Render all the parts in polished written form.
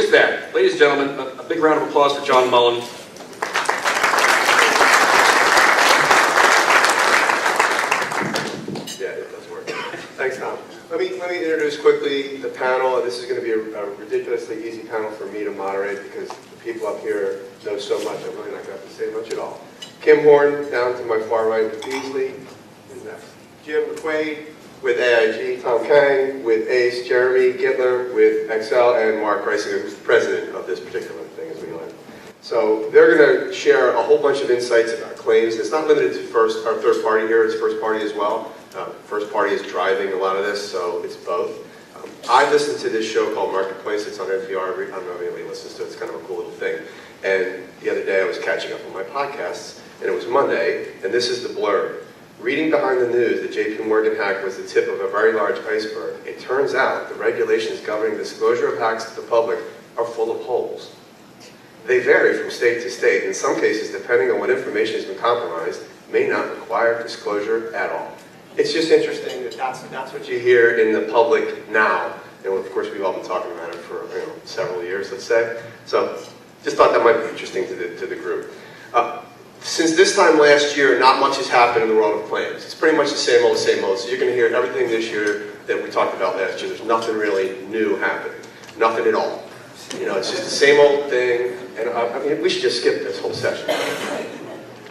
with that, ladies and gentlemen, a big round of applause for John Mullen. Yeah, it does work. Thanks, Tom. Let me introduce quickly the panel. This is going to be a ridiculously easy panel for me to moderate because the people up here know so much. I'm really not going to have to say much at all. Kim Horn, down to my far right with Beasley. Who's next? Jim McQuaid with AIG, Tom Kang with ACE, Jeremy Gittler with XL, and Mark Reisinger, who's the president of this particular thing as we learned. So they're going to share a whole bunch of insights about claims. It's not limited to third party here, it's first party as well. First party is driving a lot of this, so it's both. I listened to this show called Marketplace. It's on NPR. I don't know if anybody listens to it. It's kind of a cool little thing. And the other day I was catching up on my podcasts, and it was Monday, and this is the blurb. Reading behind the news that JP Morgan hack was the tip of a very large iceberg. It turns out the regulations governing disclosure of hacks to the public are full of holes. They vary from state to state. In some cases, depending on what information has been compromised, may not require disclosure at all. It's just interesting that that's what you hear in the public now. And of course, we've all been talking about it for several years, let's say. So just thought that might be interesting to the group. Since this time last year, not much has happened in the world of claims. It's pretty much the same old, same old. So you're going to hear everything this year that we talked about last year. There's nothing really new happening. Nothing at all. It's just the same old thing. And I mean, we should just skip this whole session.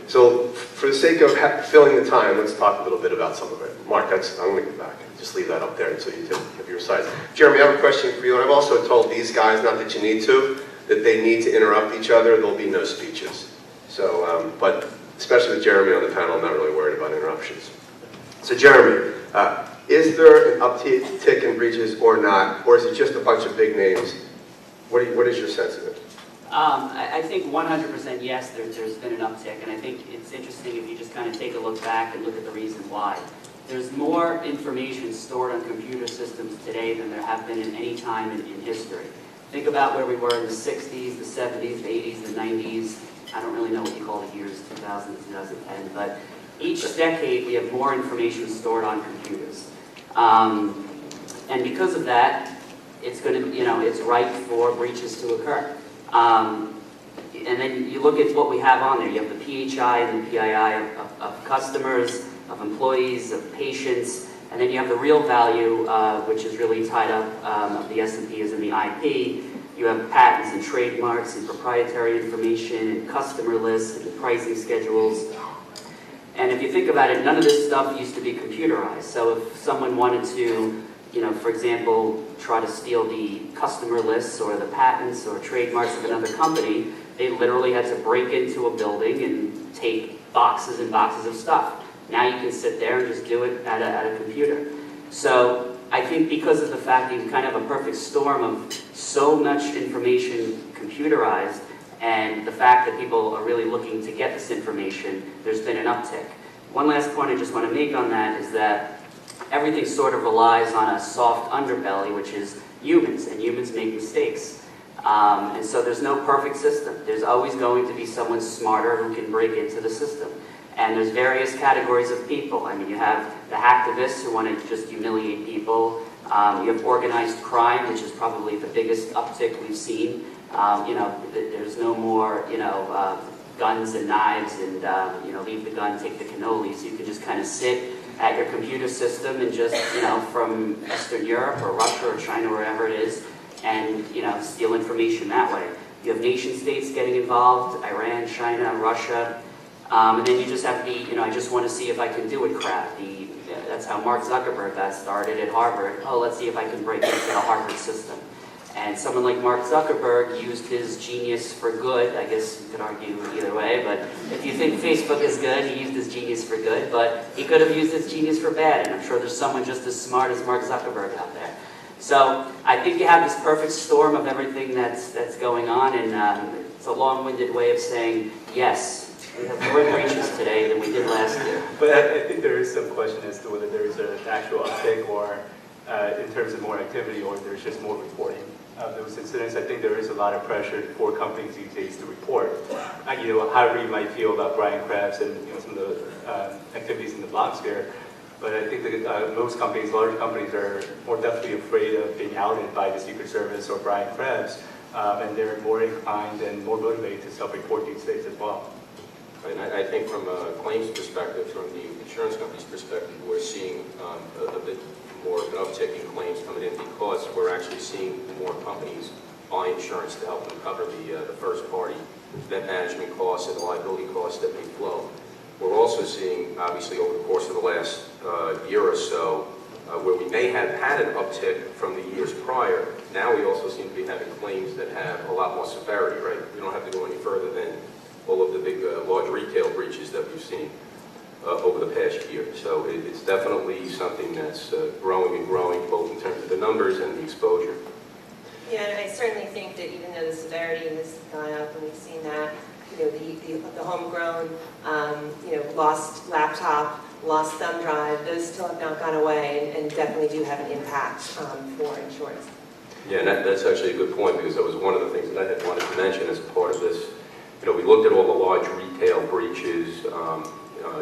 So for the sake of filling the time, let's talk a little bit about some of it. Mark, I'm going to go back. Just leave that up there until you have your sides. Jeremy, I have a question for you. And I've also told these guys, not that you need to, that they need to interrupt each other. There'll be no speeches. So, but especially with Jeremy on the panel, I'm not really worried about interruptions. So Jeremy, is there an uptick in breaches or not? Or is it just a bunch of big names? What is your sense of it? I think 100% yes, there's been an uptick, and I think it's interesting if you just kind of take a look back and look at the reason why. There's more information stored on computer systems today than there have been in any time in history. Think about where we were in the 60s, the 70s, the 80s, the 90s. I don't really know what you call the years, 2000 to 2010, but each decade we have more information stored on computers. And because of that, it's going to, it's ripe for breaches to occur. And then you look at what we have on there. You have the PHI and the PII of customers, of employees, of patients, and then you have the real value, which is really tied up of the S&P is in the IP. You have patents and trademarks and proprietary information and customer lists and pricing schedules. And if you think about it, none of this stuff used to be computerized. So if someone wanted to, for example, try to steal the customer lists or the patents or trademarks of another company, they literally had to break into a building and take boxes and boxes of stuff. Now you can sit there and just do it at a computer. So I think because of the fact that you kind of have a perfect storm of so much information computerized and the fact that people are really looking to get this information, there's been an uptick. One last point I just want to make on that is that everything sort of relies on a soft underbelly, which is humans, and humans make mistakes. And so there's no perfect system. There's always going to be someone smarter who can break into the system. And there's various categories of people. I mean, you have the hacktivists who want to just humiliate people. You have organized crime, which is probably the biggest uptick we've seen. There's no more, guns and knives and, leave the gun, take the cannoli. So you can just kind of sit at your computer system and just, from Eastern Europe or Russia or China, wherever it is, and, steal information that way. You have nation states getting involved, Iran, China, Russia. And then you just have the, I just want to see if I can do it crap. That's how Mark Zuckerberg got started at Harvard. Oh, let's see if I can break into the Harvard system. And someone like Mark Zuckerberg used his genius for good. I guess you could argue either way, but if you think Facebook is good, he used his genius for good, but he could have used his genius for bad, and I'm sure there's someone just as smart as Mark Zuckerberg out there. So I think you have this perfect storm of everything that's going on, and it's a long-winded way of saying, yes, we have more breaches today than we did last year. But I think there is some question as to whether there is an actual uptick or in terms of more activity, or there's just more reporting of those incidents. I think there is a lot of pressure for companies these days to report. However you might feel about Brian Krebs and some of the activities in the blogosphere, but I think that most companies, large companies, are more definitely afraid of being outed by the Secret Service or Brian Krebs and they're more inclined and more motivated to self-report these days as well. And I think from a claims perspective, from the insurance company's perspective, we're seeing a bit more of an uptick in claims coming in because we're actually seeing more companies buy insurance to help them cover the first party event management costs and the liability costs that may flow. We're also seeing, obviously, over the course of the last year or so, where we may have had an uptick from the years prior, now we also seem to be having claims that have a lot more severity, right? We don't have to go any further than all of the big, large retail breaches that we've seen over the past year. So it's definitely something that's growing and growing, both in terms of the numbers and the exposure. Yeah, and I certainly think that even though the severity has gone up, and we've seen that, you know, the homegrown, you know, lost laptop, lost thumb drive, those still have not gone away and definitely do have an impact for insurance. Yeah, and that's actually a good point, because that was one of the things that I had wanted to mention as part of this. You know, we looked at all the large retail breaches,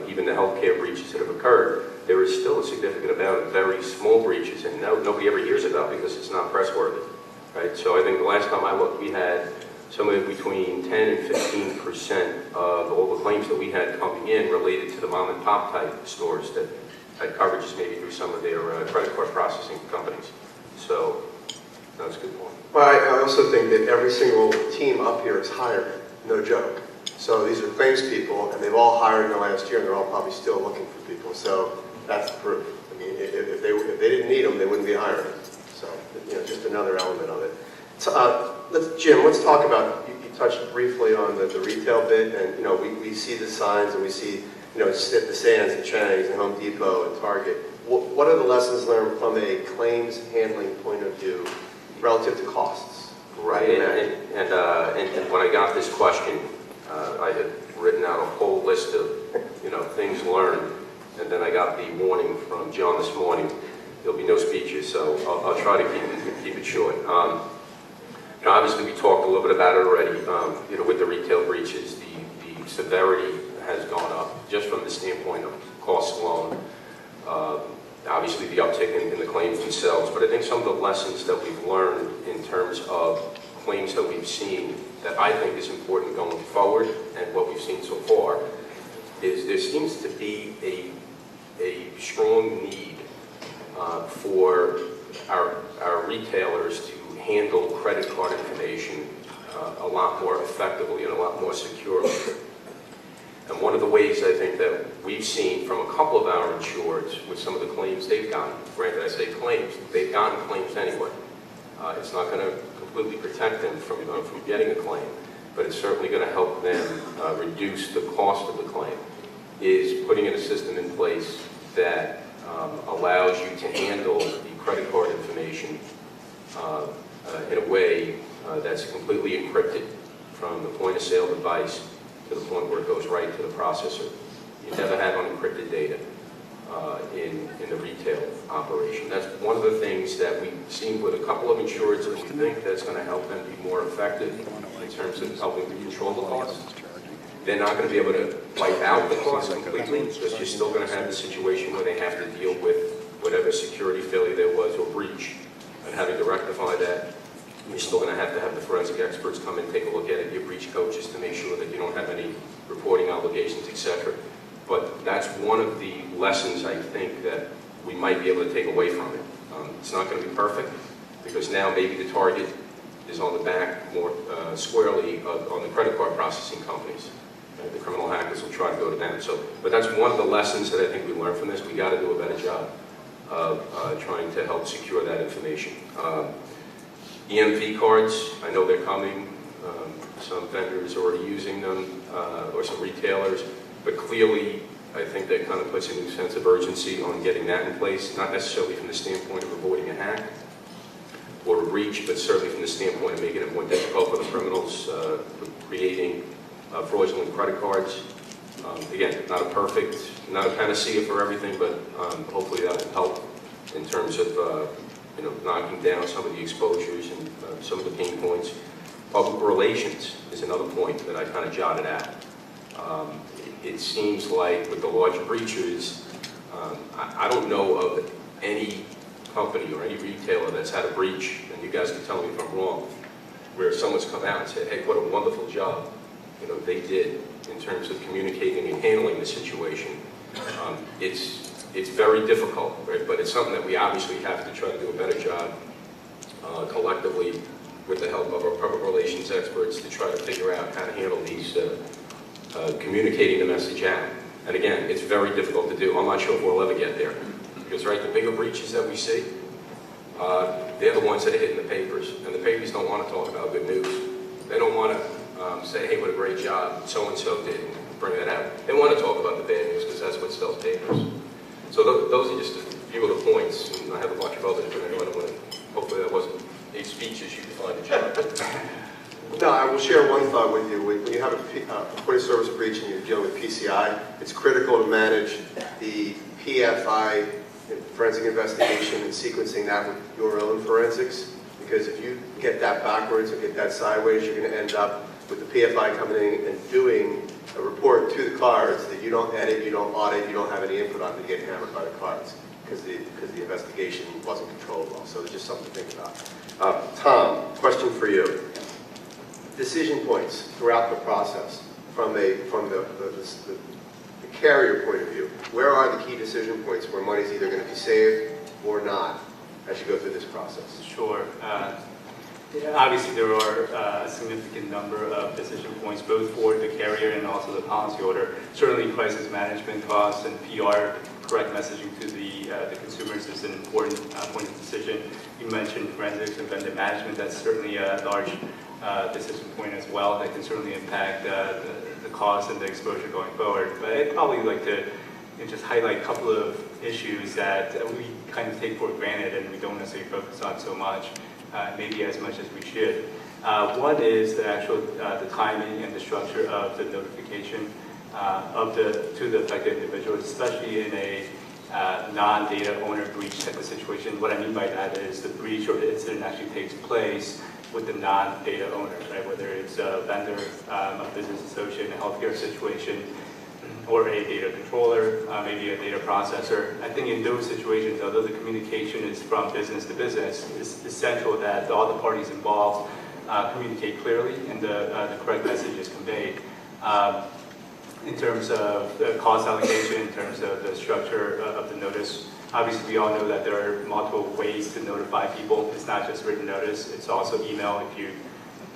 even the healthcare breaches that have occurred. There is still a significant amount of very small breaches, and nobody ever hears about because it's not press-worthy, right? So I think the last time I looked, we had somewhere between 10 and 15% of all the claims that we had coming in related to the mom-and-pop type stores that had coverages maybe through some of their credit card processing companies. So that's a good point. Well, I also think that every single team up here is hired, no joke. So these are claims people, and they've all hired in the last year, and they're all probably still looking for people. So that's the proof. I mean, if they didn't need them, they wouldn't be hiring. So, you know, just another element of it. So, Jim, let's talk about, you touched briefly on the retail bit, and, you know, we see the signs, and we see, you know, the Sands and Chang's and Home Depot and Target. What are the lessons learned from a claims handling point of view relative to costs? Right, and when I got this question, I had written out a whole list of, you know, things learned, and then I got the warning from John this morning, there'll be no speeches, so I'll try to keep it short. You know, obviously we talked a little bit about it already, you know, with the retail breaches, the severity has gone up, just from the standpoint of costs alone. Obviously the uptick in the claims themselves, but I think some of the lessons that we've learned in terms of claims that we've seen that I think is important going forward, and what we've seen so far, is there seems to be a strong need for our retailers to handle credit card information a lot more effectively and a lot more securely. And one of the ways I think that we've seen from a couple of our insureds with some of the claims they've gotten, granted I say claims, they've gotten claims anyway. It's not going to completely protect them from getting a claim, but it's certainly going to help them reduce the cost of the claim, is putting in a system in place that allows you to handle the credit card information in a way that's completely encrypted from the point of sale device to the point where it goes right to the processor. You never have unencrypted data in the retail operation. That's one of the things that we've seen with a couple of insureds, and we think that's going to help them be more effective in terms of helping to control the costs. They're not going to be able to wipe out the costs completely, because you're still going to have the situation where they have to deal with whatever security failure there was or breach, and having to rectify that. You're still going to have the forensic experts come and take a look at it, your breach coaches, to make sure that you don't have any reporting obligations, etc. But that's one of the lessons I think that we might be able to take away from it. It's not going to be perfect, because now maybe the target is on the back more squarely on the credit card processing companies. The criminal hackers will try to go to them. So, but that's one of the lessons that I think we learned from this. We got to do a better job of trying to help secure that information. EMV cards, I know they're coming. Some vendors are already using them, or some retailers. But clearly, I think that kind of puts a new sense of urgency on getting that in place, not necessarily from the standpoint of avoiding a hack or a breach, but certainly from the standpoint of making it more difficult for the criminals creating fraudulent credit cards. Again, not a panacea for everything, but hopefully that will help in terms of you know, knocking down some of the exposures and some of the pain points. Public relations is another point that I kind of jotted out. It seems like with the large breaches, I don't know of any company or any retailer that's had a breach, and you guys can tell me if I'm wrong, where someone's come out and said, hey, what a wonderful job, they did in terms of communicating and handling the situation. It's very difficult, right? But it's something that we obviously have to try to do a better job collectively with the help of our public relations experts to try to figure out how to handle these, communicating the message out. And again, it's very difficult to do. I'm not sure if we'll ever get there. Because, right, the bigger breaches that we see, they're the ones that are hitting the papers. And the papers don't want to talk about good news. They don't want to say, hey, what a great job so-and-so did, and bring that out. They want to talk about the bad news because that's what sells papers. So those are just a few of the points. And I have a bunch of others, but I don't want to, hopefully that wasn't 8 speeches you can find a job. No, I will share one thought with you. When you have a point of service breach and you're dealing with PCI, it's critical to manage the PFI, forensic investigation, and sequencing that with your own forensics. Because if you get that backwards or get that sideways, you're going to end up with the PFI coming in and doing a report to the cards that you don't edit, you don't audit, you don't have any input on to get hammered by the cards because the investigation wasn't controlled well. So it's just something to think about. Tom, question for you. Decision points throughout the process from the carrier point of view. Where are the key decision points where money's either going to be saved or not as you go through this process? Sure. Obviously, there are a significant number of decision points, both for the carrier and also the policyholder. Certainly, crisis management costs and PR, correct messaging to the consumers is an important point of decision. You mentioned forensics and vendor management. That's certainly a large decision point as well that can certainly impact the cost and the exposure going forward. But I'd probably like to just highlight a couple of issues that we kind of take for granted and we don't necessarily focus on so much, maybe as much as we should. One is the actual the timing and the structure of the notification to the affected individual, especially in a non-data owner breach type of situation. What I mean by that is the breach or the incident actually takes place with the non-data owners, right? Whether it's a vendor, a business associate in a healthcare situation, or a data controller, maybe a data processor. I think in those situations, although the communication is from business to business, it's essential that all the parties involved communicate clearly and the correct message is conveyed. In terms of the cost allocation, in terms of the structure of the notice, obviously we all know that there are multiple ways to notify people. It's not just written notice, it's also email if you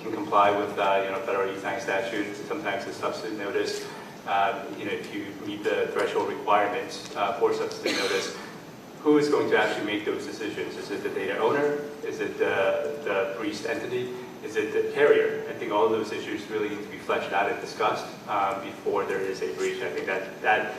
can comply with federal e-sign statute. Sometimes it's substitute notice. If you meet the threshold requirements for substitute notice, who is going to actually make those decisions? Is it the data owner? Is it the breached entity? Is it the carrier? I think all of those issues really need to be fleshed out and discussed before there is a breach. I think that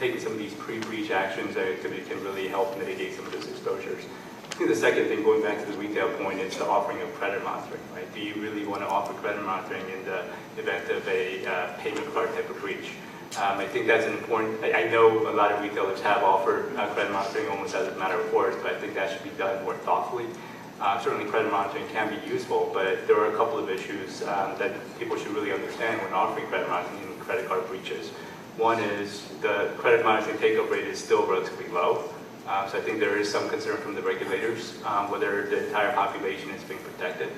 taking some of these pre-breach actions can really help mitigate some of those exposures. I think the second thing, going back to the retail point, is the offering of credit monitoring. Right? Do you really want to offer credit monitoring in the event of a payment card type of breach? I think that's an important. I know a lot of retailers have offered credit monitoring almost as a matter of course, but I think that should be done more thoughtfully. Certainly credit monitoring can be useful, but there are a couple of issues that people should really understand when offering credit monitoring in credit card breaches. One is the credit monitoring take-up rate is still relatively low. So I think there is some concern from the regulators whether the entire population is being protected.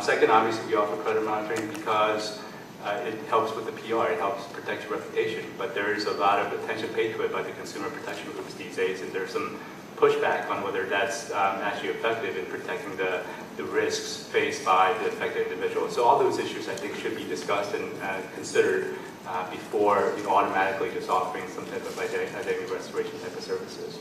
Second, obviously we offer credit monitoring because it helps with the PR, it helps protect your reputation, but there is a lot of attention paid to it by the consumer protection groups these days, and there's some pushback on whether that's actually effective in protecting the risks faced by the affected individual. So all those issues I think should be discussed and considered before automatically just offering some type of identity restoration type of services.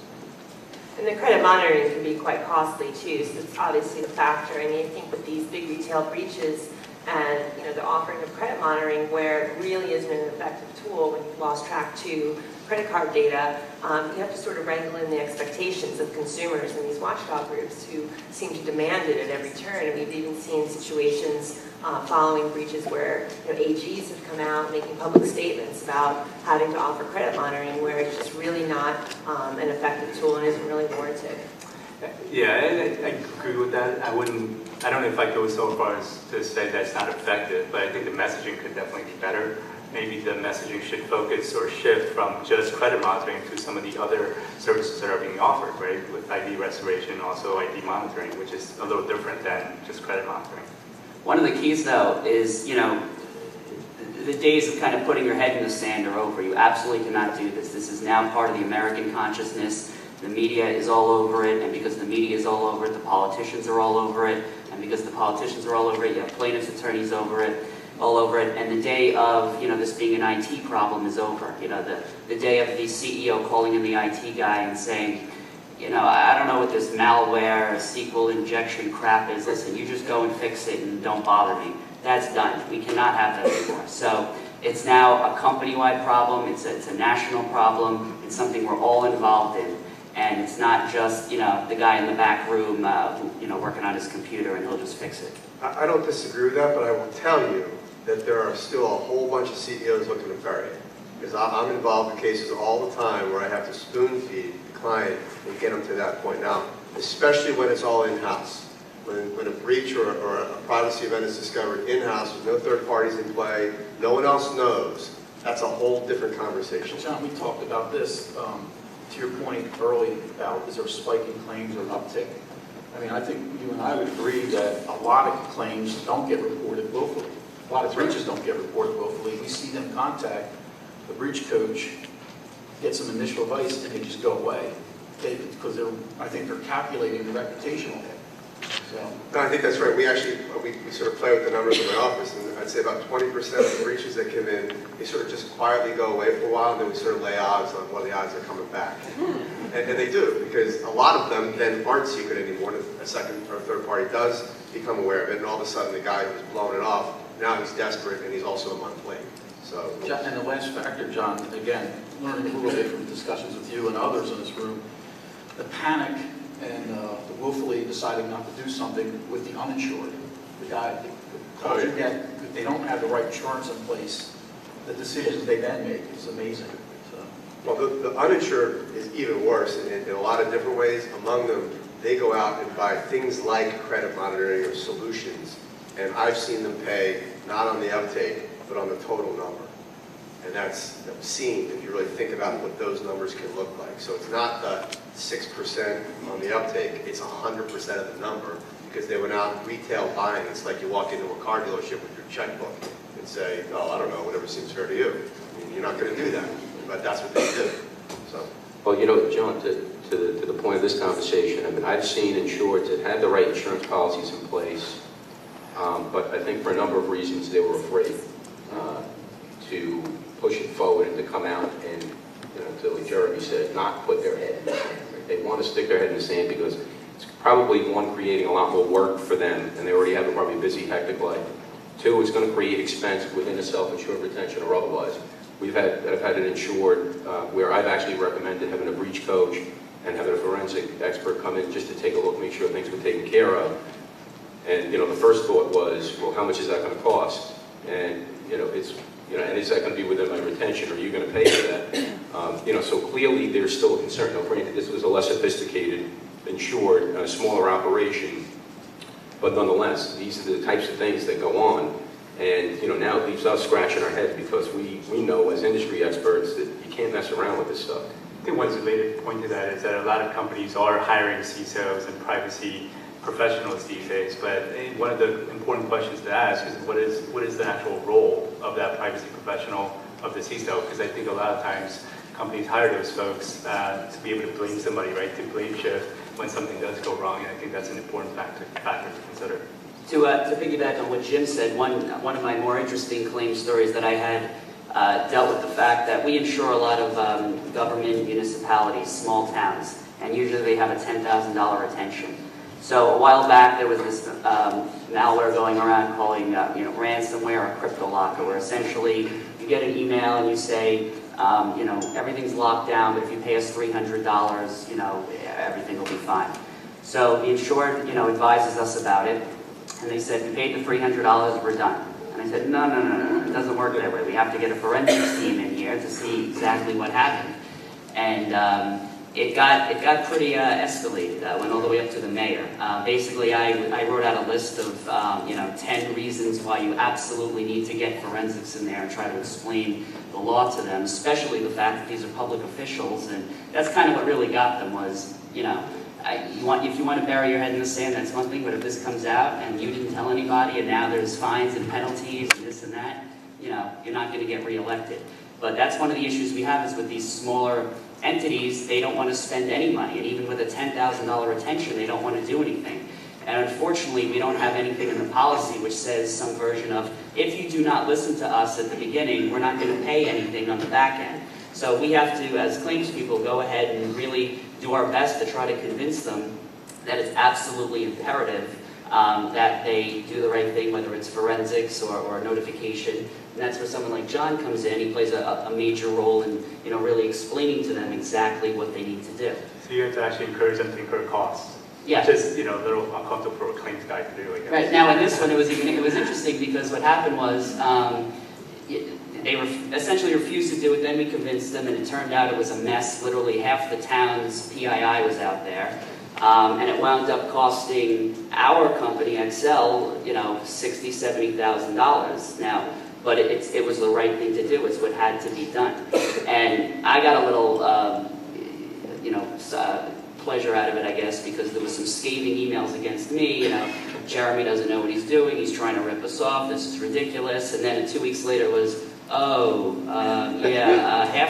And the credit monitoring can be quite costly too, so it's obviously a factor. I mean, I think with these big retail breaches and the offering of credit monitoring where it really isn't an effective tool when you've lost track to credit card data, you have to sort of wrangle in the expectations of consumers and these watchdog groups who seem to demand it at every turn. And we've even seen situations following breaches where AGs have come out making public statements about having to offer credit monitoring where it's just really not an effective tool and isn't really warranted. Yeah, I agree with that. I don't know if I go so far as to say that it's not effective, but I think the messaging could definitely be better. maybe the messaging should focus or shift from just credit monitoring to some of the other services that are being offered, right? With ID restoration, also ID monitoring, which is a little different than just credit monitoring. One of the keys, though, is, the days of kind of putting your head in the sand are over. You absolutely cannot do this. This is now part of the American consciousness. The media is all over it, and because the media is all over it, the politicians are all over it, and because the politicians are all over it, you have plaintiffs' attorneys all over it, and the day of, this being an IT problem is over. The day of the CEO calling in the IT guy and saying, I don't know what this malware, SQL injection crap is. Listen, you just go and fix it and don't bother me. That's done. We cannot have that anymore. So it's now a company-wide problem. It's a national problem. It's something we're all involved in. And it's not just, the guy in the back room, working on his computer, and he'll just fix it. I don't disagree with that, but I will tell you that there are still a whole bunch of CEOs looking to bury it. Because I'm involved in cases all the time where I have to spoon feed the client and get them to that point. Now, especially when it's all in-house. When a breach or a privacy event is discovered in-house with no third parties in play, no one else knows, that's a whole different conversation. John, we talked about this, to your point early about is there a spike in claims or an uptick? I mean, I think you and I would agree that a lot of claims don't get reported willfully. A lot of breaches don't get reported willfully. We see them contact the breach coach, get some initial advice, and they just go away. Because I think they're calculating the reputational hit. So. No, I think that's right. We sort of play with the numbers in my office, and I'd say about 20% of the breaches that come in, they sort of just quietly go away for a while, and then we sort of lay odds on what the odds are coming back. And they do, because a lot of them then aren't secret anymore. A second or third party does become aware of it, and all of a sudden the guy who's blown it off, now he's desperate, and he's also a month late. So. And the last factor, John, again, learning a little bit from discussions with you and others in this room, the panic and the willfully deciding not to do something with the uninsured. The guy, the calls you get, if they don't have the right insurance in place, the decisions they then make is amazing. So. Well, the uninsured is even worse in a lot of different ways. Among them, they go out and buy things like credit monitoring or solutions, and I've seen them pay not on the uptake, but on the total number. And that's obscene if you really think about what those numbers can look like. So it's not the 6% on the uptake, it's 100% of the number, because they went out retail buying. It's like you walk into a car dealership with your checkbook and say, oh, I don't know, whatever seems fair to you. I mean, you're not going to do that, but that's what they do. So. Well, John, to the point of this conversation, I mean, I've seen insureds that had the right insurance policies in place, but I think for a number of reasons they were afraid to push it forward and to come out and, like Jeremy said, not put their head in the sand. Right? They want to stick their head in the sand because it's probably, one, creating a lot more work for them, and they already have a probably busy, hectic life. Two, it's going to create expense within a self-insured retention or otherwise. I've had an insured where I've actually recommended having a breach coach and having a forensic expert come in just to take a look, make sure things were taken care of. And, the first thought was, well, how much is that going to cost? And, and is that going to be within my retention, or are you going to pay for that? So clearly there's still a concern. Now, granted, this was a less sophisticated, insured, a smaller operation, but nonetheless, these are the types of things that go on. And, now it leaves us scratching our head because we know as industry experts that you can't mess around with this stuff. I think one related point to that is that a lot of companies are hiring CISOs and privacy professionals these days, but one of the important questions to ask is what is the actual role of that privacy professional of the CISO? Because I think a lot of times companies hire those folks to be able to blame somebody, right? To blame shift when something does go wrong, and I think that's an important factor to consider. To piggyback on what Jim said, one of my more interesting claim stories that I had dealt with the fact that we insure a lot of government municipalities, small towns, and usually they have a $10,000 retention. So a while back there was this malware going around calling ransomware or crypto locker, where essentially you get an email and you say, everything's locked down, but if you pay us $300, everything will be fine. So the insured, advises us about it. And they said, we paid the $300, we're done. And I said, no, it doesn't work that way. We have to get a forensics team in here to see exactly what happened. And it got pretty escalated. Went all the way up to the mayor. Basically, I wrote out a list of 10 reasons why you absolutely need to get forensics in there and try to explain the law to them, especially the fact that these are public officials, and that's kind of what really got them was, if you want to bury your head in the sand, that's one thing, but if this comes out and you didn't tell anybody and now there's fines and penalties and this and that, you're not going to get reelected. But that's one of the issues we have is with these smaller entities, they don't want to spend any money, and even with a $10,000 retention, they don't want to do anything. And unfortunately, we don't have anything in the policy which says some version of, if you do not listen to us at the beginning, we're not going to pay anything on the back end. So we have to, as claims people, go ahead and really do our best to try to convince them that it's absolutely imperative that they do the right thing, whether it's forensics or notification. And that's where someone like John comes in. He plays a major role in really explaining to them exactly what they need to do. So you have to actually encourage them to incur costs. Yeah. Which is, a little uncomfortable for a claims guy to do, I guess. Right, now in this one it was interesting because what happened was they essentially refused to do it, then we convinced them, and it turned out it was a mess. Literally half the town's PII was out there. And it wound up costing our company, Excel, $60,000, $70,000. Now, but it was the right thing to do. It's what had to be done. And I got a little, pleasure out of it, I guess, because there was some scathing emails against me. Jeremy doesn't know what he's doing. He's trying to rip us off. This is ridiculous. And then 2 weeks later was, half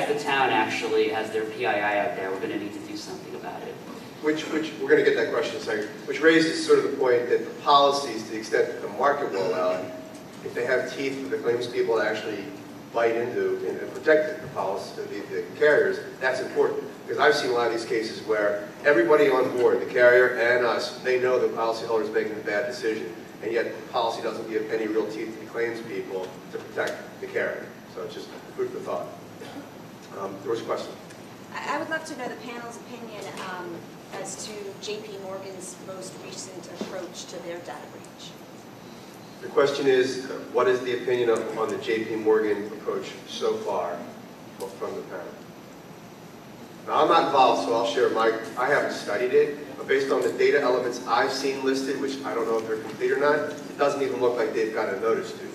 the town actually has their PII out there. We're going to need to do something about it. Which we're going to get that question in a second, which raises sort of the point that the policies, to the extent that the market will allow it, if they have teeth for the claims people to actually bite into and protect the policy, the carriers, that's important. Because I've seen a lot of these cases where everybody on board, the carrier and us, they know the policyholder is making a bad decision, and yet the policy doesn't give any real teeth to the claims people to protect the carrier. So it's just food for thought. There was a question. I would love to know the panel's opinion as to JP Morgan's most recent approach to their data breach. The question is, what is the opinion on the JP Morgan approach so far from the panel? Now, I'm not involved, so I'll share I haven't studied it, but based on the data elements I've seen listed, which I don't know if they're complete or not, it doesn't even look like they've got a notice to.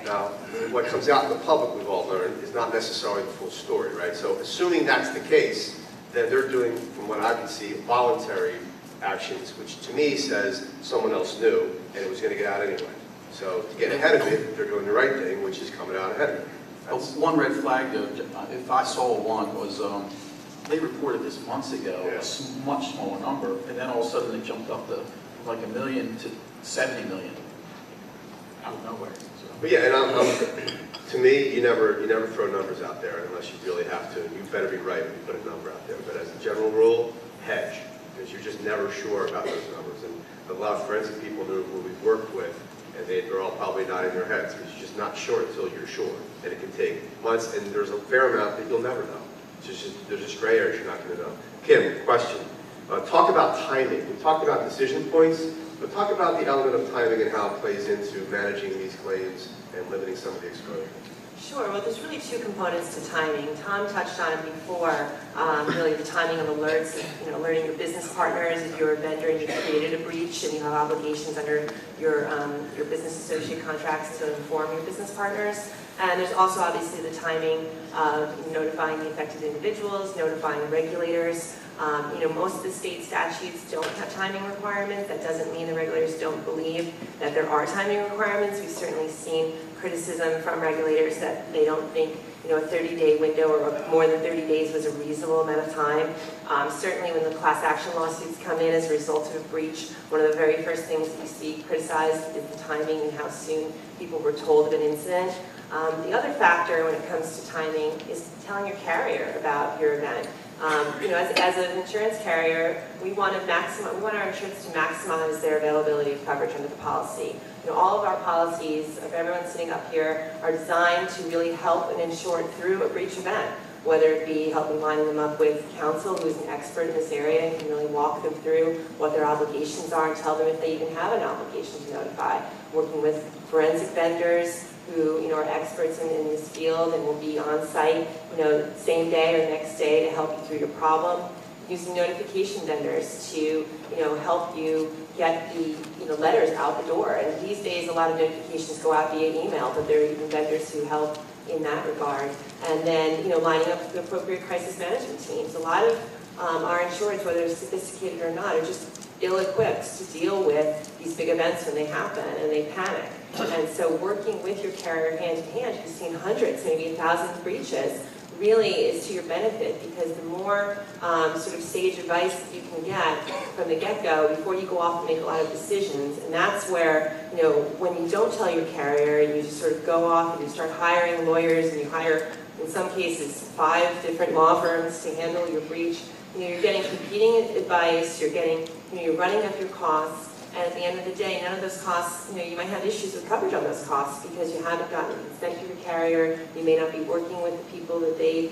Now, what comes out in the public, we've all learned, is not necessarily the full story, right? So assuming that's the case, then they're doing, from what I can see, voluntary actions, which to me says someone else knew, and it was going to get out anyway. So to get ahead of it, they're doing the right thing, which is coming out ahead of it. One red flag, though, if I saw one, was they reported this months ago, Yeah. a much smaller number, and then all of a sudden it jumped up to like 1 million to 70 million out of nowhere. So. But yeah, and to me, you never throw numbers out there unless you really have to. You better be right when you put a number out there. But as a general rule, hedge, because you're just never sure about those numbers. And a lot of forensic people who we've worked with, and they're all probably nodding their heads because you're just not sure until you're sure. And it can take months, and there's a fair amount that you'll never know. There's just gray areas you're not going to know. Kim, question. Talk about timing. We talked about decision points, but talk about the element of timing and how it plays into managing these claims and limiting some of the exposure. Sure. Well, there's really two components to timing. Tom touched on it before, really the timing of alerts, alerting your business partners if you're a vendor and you've created a breach and you have obligations under your business associate contracts to inform your business partners. And there's also obviously the timing of notifying the affected individuals, notifying regulators. Most of the state statutes don't have timing requirements. That doesn't mean the regulators don't believe that there are timing requirements. We've certainly seen criticism from regulators that they don't think a 30-day window or more than 30 days was a reasonable amount of time. Certainly when the class action lawsuits come in as a result of a breach, one of the very first things that you see criticized is the timing and how soon people were told of an incident. The other factor when it comes to timing is telling your carrier about your event. As an insurance carrier, we want our insurance to maximize their availability of coverage under the policy. All of our policies, of everyone sitting up here, are designed to really help an insured through a breach event, whether it be helping lining them up with counsel who's an expert in this area and can really walk them through what their obligations are and tell them if they even have an obligation to notify, working with forensic vendors who are experts in this field and will be on site same day or next day to help you through your problem. using notification vendors to, help you get the, letters out the door. And these days, a lot of notifications go out via email, but there are even vendors who help in that regard. And then, lining up the appropriate crisis management teams. A lot of our insureds, whether they're sophisticated or not, are just ill-equipped to deal with these big events when they happen and they panic. And so working with your carrier hand in hand, who's seen hundreds, maybe 1,000 breaches, really is to your benefit, because the more sort of sage advice that you can get from the get-go before you go off and make a lot of decisions. And that's where, when you don't tell your carrier and you just sort of go off and you start hiring lawyers and you hire, in some cases, 5 different law firms to handle your breach, you're getting competing advice, you're running up your costs, and at the end of the day, none of those costs, you might have issues with coverage on those costs because you haven't gotten consent to your carrier, you may not be working with the people that they,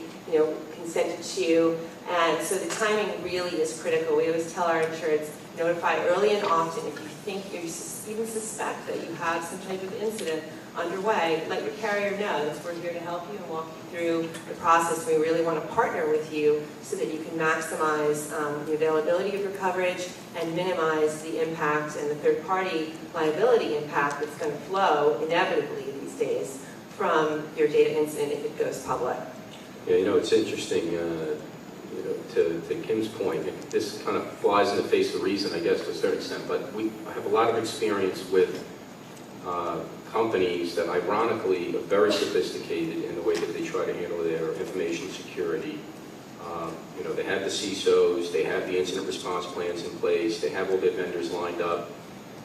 consented to, and so the timing really is critical. We always tell our insureds, notify early and often. If you think, you even suspect that you have some type of incident underway, let your carrier know. We're here to help you and walk you through the process. We really want to partner with you so that you can maximize the availability of your coverage and minimize the impact and the third-party liability impact that's going to flow inevitably these days from your data incident if it goes public. Yeah, it's interesting, to Kim's point, this kind of flies in the face of reason, I guess, to a certain extent, but I have a lot of experience with companies that ironically are very sophisticated in the way that they try to handle their information security. They have the CISOs, they have the incident response plans in place, they have all their vendors lined up,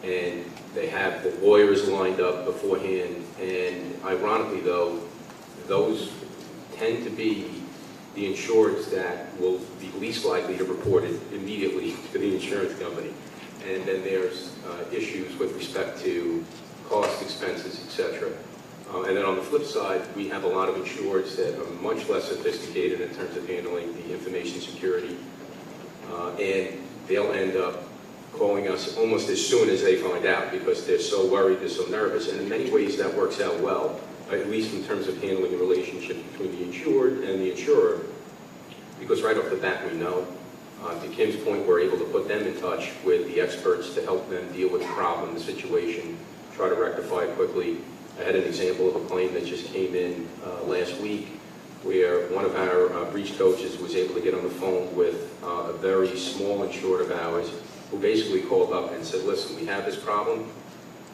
and they have the lawyers lined up beforehand, and ironically though, those tend to be the insureds that will be least likely to report it immediately to the insurance company. And then there's issues with respect to cost, expenses, etc. And then on the flip side, we have a lot of insureds that are much less sophisticated in terms of handling the information security. And they'll end up calling us almost as soon as they find out because they're so worried, they're so nervous. And in many ways, that works out well, at least in terms of handling the relationship between the insured and the insurer, because right off the bat we know. To Kim's point, we're able to put them in touch with the experts to help them deal with the problem, the situation, try to rectify it quickly. I had an example of a claim that just came in last week where one of our breach coaches was able to get on the phone with a very small insured of ours who basically called up and said, listen, we have this problem.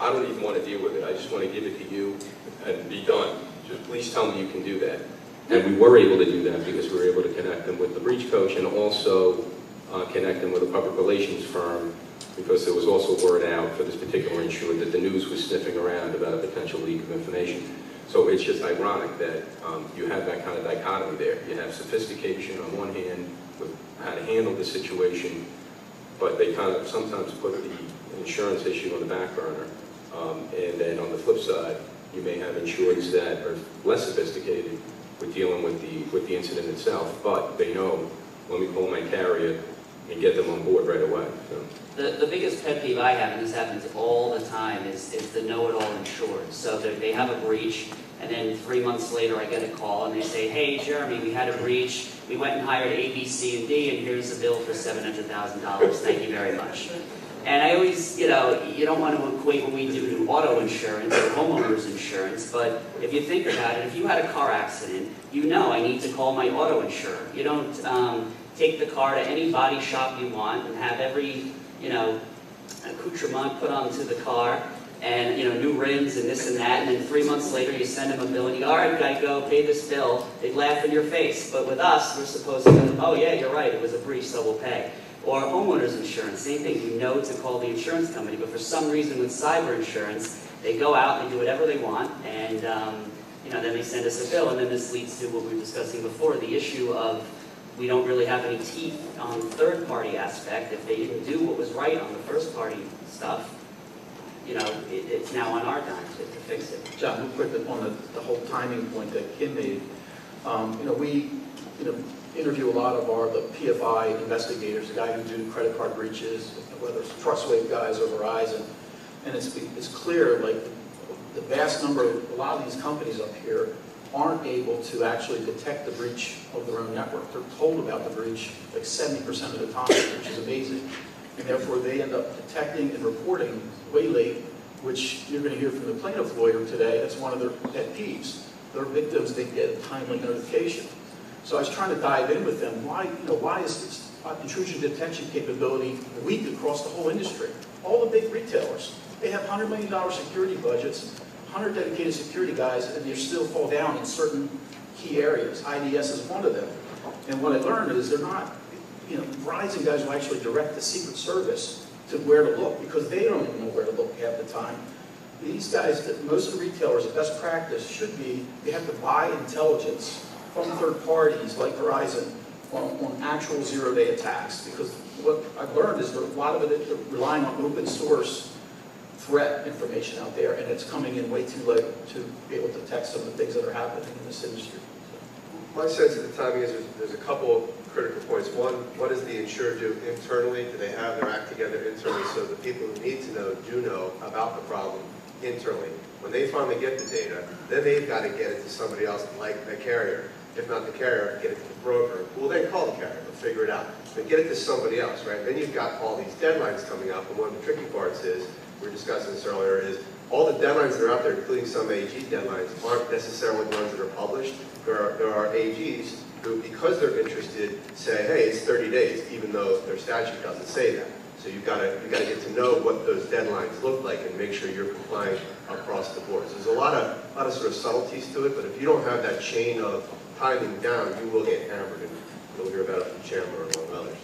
I don't even want to deal with it. I just want to give it to you and be done. Just please tell me you can do that. And we were able to do that because we were able to connect them with the breach coach and also connect them with a public relations firm because there was also word out for this particular insured that the news was sniffing around about a potential leak of information. So it's just ironic that you have that kind of dichotomy there. You have sophistication on one hand with how to handle the situation, but they kind of sometimes put the insurance issue on the back burner. And then on the flip side, you may have insureds that are less sophisticated with dealing with the incident itself, but they know, let me call my carrier and get them on board right away. So. The biggest pet peeve I have, and this happens all the time, is the know-it-all insured. So they have a breach, and then 3 months later I get a call and they say, hey, Jeremy, we had a breach. We went and hired A, B, C, and D, and here's a bill for $700,000. Thank you very much. And I always, you don't want to equate what we do to auto insurance or homeowners insurance, but if you think about it, if you had a car accident, you know I need to call my auto insurer. You don't take the car to any body shop you want and have every, accoutrement put onto the car and, new rims and this and that, and then 3 months later you send them a bill and you go, all right, guy, go pay this bill. They laugh in your face. But with us, we're supposed to go, oh yeah, you're right, it was a breach, so we'll pay. Or homeowners insurance, same thing. You know to call the insurance company, but for some reason with cyber insurance, they go out, they do whatever they want, and then they send us a bill. And then this leads to what we were discussing before, the issue of we don't really have any teeth on the third-party aspect. If they didn't do what was right on the first-party stuff, it's now on our dime to fix it. John, real quick on the whole timing point that Kim made. We interview a lot of the PFI investigators, the guy who do credit card breaches, whether it's Trustwave guys or Verizon, and it's clear, like the vast number of a lot of these companies up here aren't able to actually detect the breach of their own network. They're told about the breach like 70% of the time, which is amazing. And therefore, they end up detecting and reporting way late, which you're going to hear from the plaintiff lawyer today. That's one of their pet peeves. Their victims, they get a timely notification. So I was trying to dive in with them. Why is this intrusion detection capability weak across the whole industry? All the big retailers, they have $100 million security budgets, 100 dedicated security guys, and they still fall down in certain key areas. IDS is one of them. And what I learned is they're not, Verizon guys will actually direct the Secret Service to where to look because they don't even know where to look half the time. These guys, most of the retailers, the best practice should be they have to buy intelligence from third parties like Verizon on actual zero-day attacks, because what I've learned is that a lot of it is relying on open source threat information out there, and it's coming in way too late to be able to detect some of the things that are happening in this industry. My sense of the timing is there's a couple of critical points. One, what does the insurer do internally? Do they have their act together internally so the people who need to know do know about the problem internally? When they finally get the data, then they've got to get it to somebody else like the carrier. If not the carrier, get it to the broker, who will then call the carrier and figure it out. But get it to somebody else, right? Then you've got all these deadlines coming up, and one of the tricky parts is, we were discussing this earlier, is all the deadlines that are out there, including some AG deadlines, aren't necessarily the ones that are published. There are AGs who, because they're interested, say, hey, it's 30 days, even though their statute doesn't say that. So you've got to get to know what those deadlines look like and make sure you're complying across the board. So there's a lot of sort of subtleties to it, but if you don't have that chain of timing down, you will get hammered, and you'll hear about it from Chandler and among others.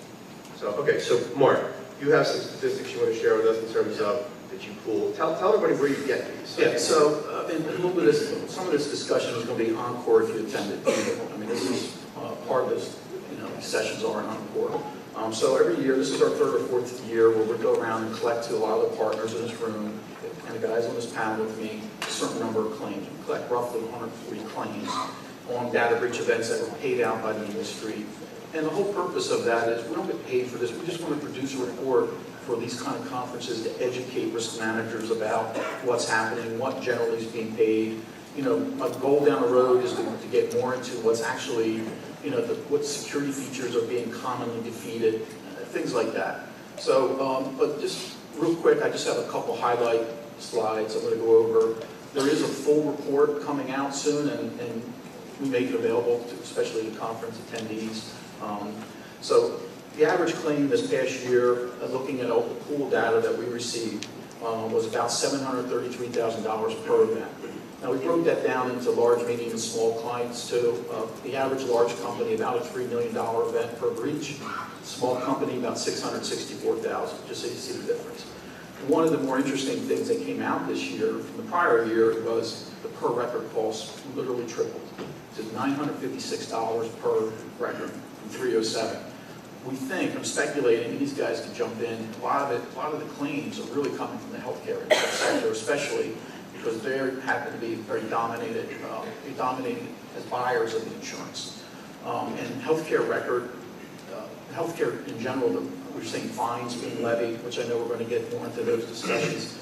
So, okay, so Mark, you have some statistics you want to share with us in terms of that you pool. Tell everybody where you get these. Yeah, so and a little bit of some of this discussion is going to be encore if you attended. I mean, this is part of this, these sessions are an encore. So every year, this is our third or fourth year where we go around and collect to a lot of the partners in this room and the guys on this panel with me a certain number of claims. We collect roughly 140 claims on data breach events that were paid out by the industry. And the whole purpose of that is we don't get paid for this. We just want to produce a report for these kind of conferences to educate risk managers about what's happening, what generally is being paid. A goal down the road is to get more into what's actually, what security features are being commonly defeated, things like that. So, but just real quick, I just have a couple highlight slides I'm going to go over. There is a full report coming out soon, and we make it available to especially the conference attendees. So the average claim this past year, looking at all the pool data that we received, was about $733,000 per event. Now we broke that down into large, medium, and small clients too. The average large company, about a $3 million event per breach. Small company, about $664,000, just so you see the difference. One of the more interesting things that came out this year from the prior year was the per record cost literally tripled to $956 per record from 307. We think, I'm speculating, and these guys can jump in, a lot of the claims are really coming from the healthcare sector, especially because they happen to be very dominated as buyers of the insurance. And healthcare in general, we're seeing fines being levied, which I know we're going to get more into those discussions.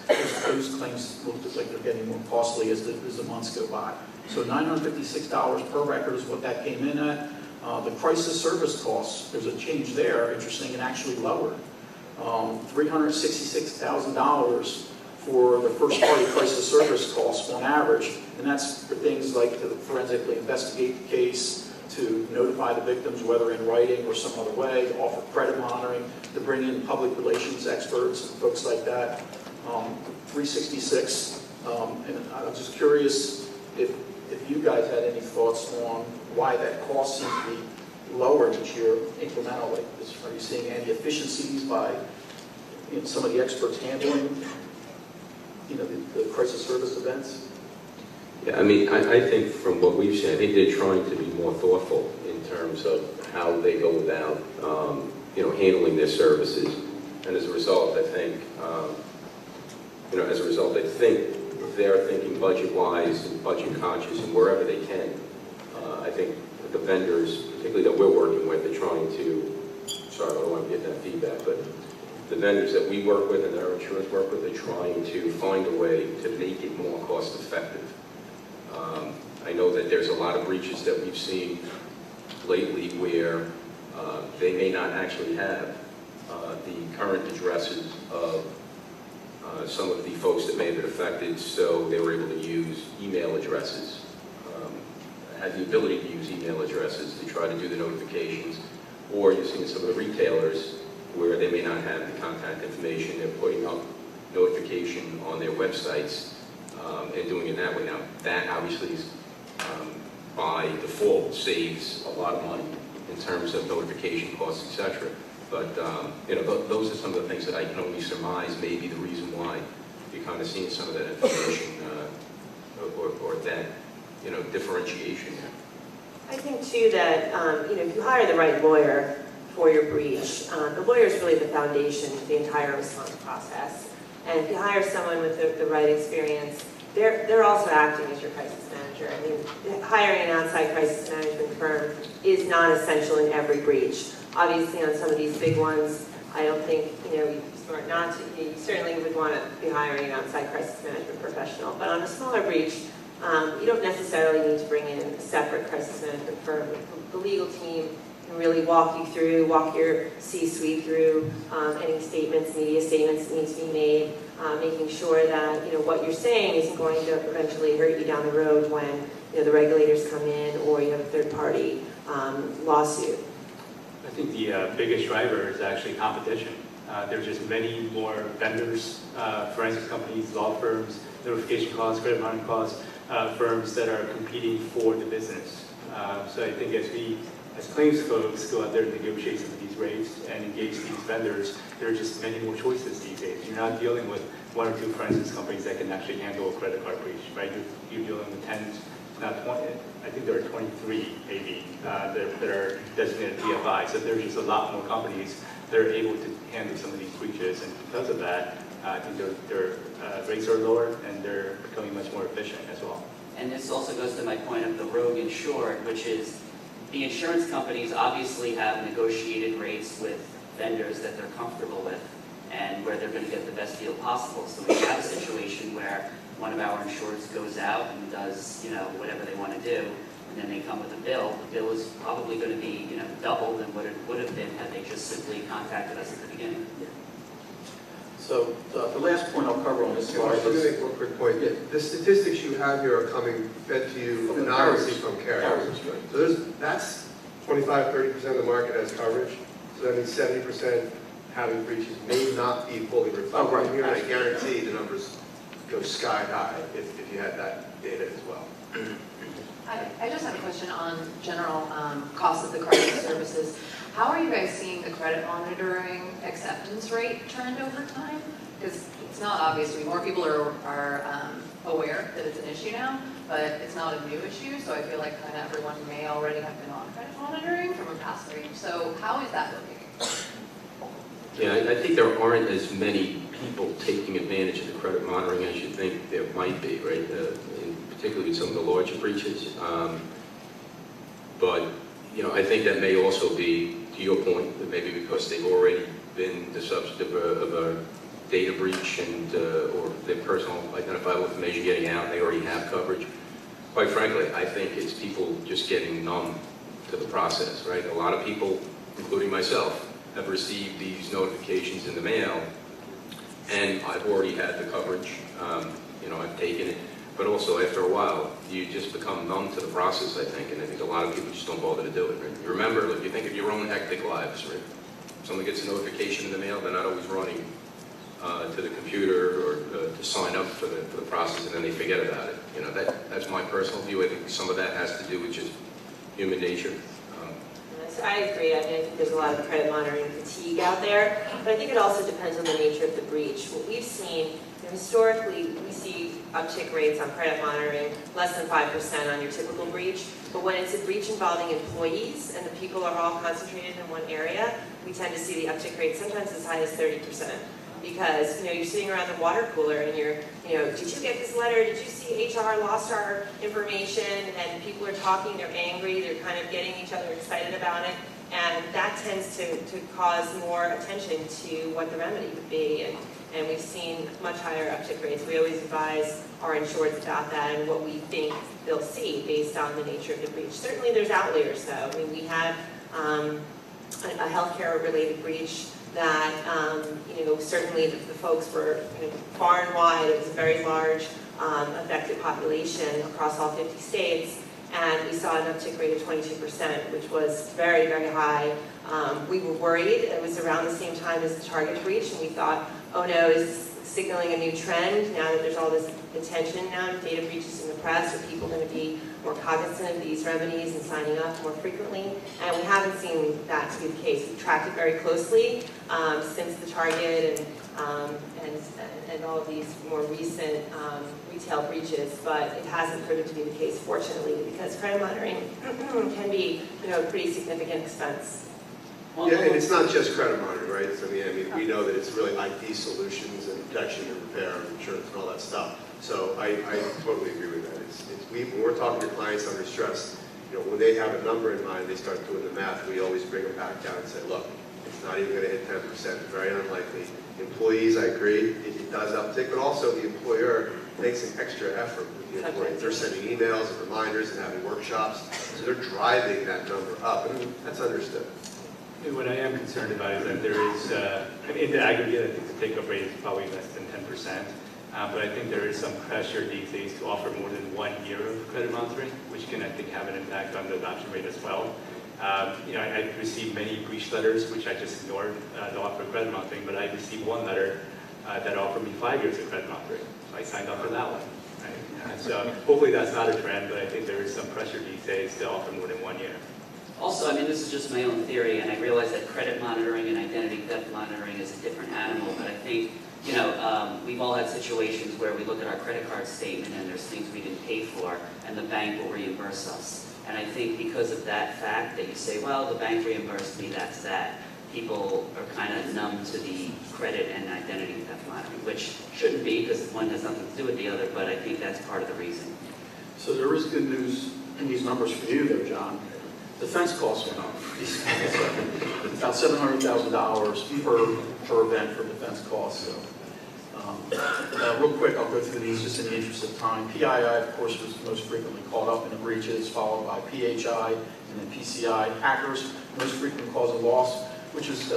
Those claims look like they're getting more costly as the months go by. So $956 per record is what that came in at. The crisis service costs, there's a change there, interesting, and actually lowered. $366,000 for the first party crisis service costs on average, and that's for things like to forensically investigate the case, to notify the victims, whether in writing or some other way, to offer credit monitoring, to bring in public relations experts and folks like that. $366, and I was just curious if you guys had any thoughts on why that cost seems to be lower each year incrementally. Are you seeing any efficiencies by some of the experts handling the crisis service events? Yeah, I mean, I think from what we've seen, I think they're trying to be more thoughtful in terms of how they go about, handling their services. And as a result, I think, they're thinking budget-wise and budget-conscious and wherever they can. I think the vendors, particularly that we're working with, are trying to, sorry, I don't want to get that feedback, but the vendors that we work with and that our insurers work with are trying to find a way to make it more cost-effective. I know that that there's a lot of breaches that we've seen lately where they may not actually have the current addresses of some of the folks that may have been affected, so they were able to use email addresses, had the ability to use email addresses to try to do the notifications. Or you're seeing some of the retailers where they may not have the contact information, they're putting up notification on their websites and doing it that way. Now, that obviously is, by default, saves a lot of money in terms of notification costs, etc. But those are some of the things that I can only surmise may be the reason why you're kind of seeing some of that information or that differentiation there. I think too that, if you hire the right lawyer for your breach, the lawyer is really the foundation of the entire response process. And if you hire someone with the right experience, they're also acting as your crisis manager. I mean, hiring an outside crisis management firm is not essential in every breach. Obviously, on some of these big ones, I don't think, you smart not to. You certainly would want to be hiring an outside crisis management professional. But on a smaller breach, you don't necessarily need to bring in a separate crisis management firm. The legal team can really walk your C-suite through any statements, media statements that need to be made, making sure that what you're saying isn't going to eventually hurt you down the road when the regulators come in or you have a third-party lawsuit. I think the biggest driver is actually competition. There's just many more vendors, forensic companies, law firms, notification costs, credit monitoring costs, firms that are competing for the business. So I think as claims folks go out there and negotiate some of these rates and engage these vendors, there are just many more choices these days. You're not dealing with one or two forensics companies that can actually handle a credit card breach, right? You're dealing with 10, not 20, I think there are 23 maybe that are designated PFI. So there's just a lot more companies that are able to handle some of these breaches, and because of that, I think their rates are lower and they're becoming much more efficient as well. And this also goes to my point of the rogue insured, which is the insurance companies obviously have negotiated rates with vendors that they're comfortable with and where they're going to get the best deal possible. So we have a situation where one of our insureds goes out and does, whatever they want to do, and then they come with a bill. The bill is probably going to be, double than what it would have been had they just simply contacted us at the beginning. So the last point I'll cover on this Let slide me is make one quick point. The statistics you have here are fed to you From the anonymously carriers. from carriers. So that's 25–30% of the market has coverage. So that means 70% having breaches may not be fully reflected right. here. And I guarantee the numbers go sky high if you had that data as well. I just have a question on general cost of the credit services. How are you guys seeing the credit monitoring acceptance rate trend over time? Because it's not obvious to me. More people are aware that it's an issue now, but it's not a new issue. So I feel like kind of everyone may already have been on credit monitoring from a past breach. So how is that looking? Yeah, I think there aren't as many people taking advantage of the credit monitoring as you think there might be, right? Particularly with some of the larger breaches. But, I think that may also be, to your point, that maybe because they've already been the subject of a data breach and or their personal identifiable information getting out, they already have coverage. Quite frankly, I think it's people just getting numb to the process, right? A lot of people, including myself, have received these notifications in the mail, and I've already had the coverage. I've taken it. But also, after a while, you just become numb to the process, I think, and I think a lot of people just don't bother to do it. Right? You remember, if you think of your own hectic lives, right? If someone gets a notification in the mail, they're not always running to the computer or to sign up for the process, and then they forget about it. That's my personal view. I think some of that has to do with just human nature. I agree. I think there's a lot of credit monitoring fatigue out there, but I think it also depends on the nature of the breach. What we've seen, historically, we see uptick rates on credit monitoring less than 5% on your typical breach, but when it's a breach involving employees and the people are all concentrated in one area, we tend to see the uptick rate sometimes as high as 30%. Because you're sitting around the water cooler and did you get this letter? Did you see HR lost our information? And people are talking, they're angry, they're kind of getting each other excited about it, and that tends to cause more attention to what the remedy would be. and we've seen much higher uptick rates. We always advise our insureds about that and what we think they'll see based on the nature of the breach. Certainly there's outliers though. I mean, we had a healthcare related breach that, certainly the folks were far and wide. It was a very large affected population across all 50 states. And we saw an uptick rate of 22%, which was very, very high. We were worried. It was around the same time as the Target breach, and we thought, oh no, is signaling a new trend now that there's all this attention now to data breaches in the press? Are people going to be more cognizant of these remedies and signing up more frequently? And we haven't seen that to be the case. We've tracked it very closely since the Target and all of these more recent retail breaches, but it hasn't proven to be the case, fortunately, because credit monitoring can be, a pretty significant expense. Yeah, and it's not just credit monitoring, right? I mean, we know that it's really IT solutions and protection and repair and insurance and all that stuff. So I totally agree with that. When we're talking to clients under stress, when they have a number in mind, they start doing the math, we always bring them back down and say, look, it's not even going to hit 10%, very unlikely. Employees, I agree, it does uptick, but also the employer makes an extra effort with the employees. They're sending emails and reminders and having workshops, so they're driving that number up, and that's understood. What I am concerned about is that there is, in the aggregate, I think the take-up rate is probably less than 10%, but I think there is some pressure these days to offer more than 1 year of credit monitoring, which can, I think, have an impact on the adoption rate as well. I received many breach letters, which I just ignored to offer credit monitoring, but I received one letter that offered me 5 years of credit monitoring. So I signed up for that one. Right? So hopefully that's not a trend, but I think there is some pressure these days to offer more than 1 year. Also, this is just my own theory, and I realize that credit monitoring and identity theft monitoring is a different animal, but I think, we've all had situations where we look at our credit card statement and there's things we didn't pay for, and the bank will reimburse us. And I think because of that fact that you say, well, the bank reimbursed me, that's that, people are kind of numb to the credit and identity theft monitoring, which shouldn't be because one has nothing to do with the other, but I think that's part of the reason. So there is good news in these numbers for you though, John. Defense costs went up. About $700,000 per event for defense costs. So, real quick, I'll go through these just in the interest of time. PII, of course, was most frequently caught up in the breaches, followed by PHI and then PCI. Hackers, most frequent cause of loss, which is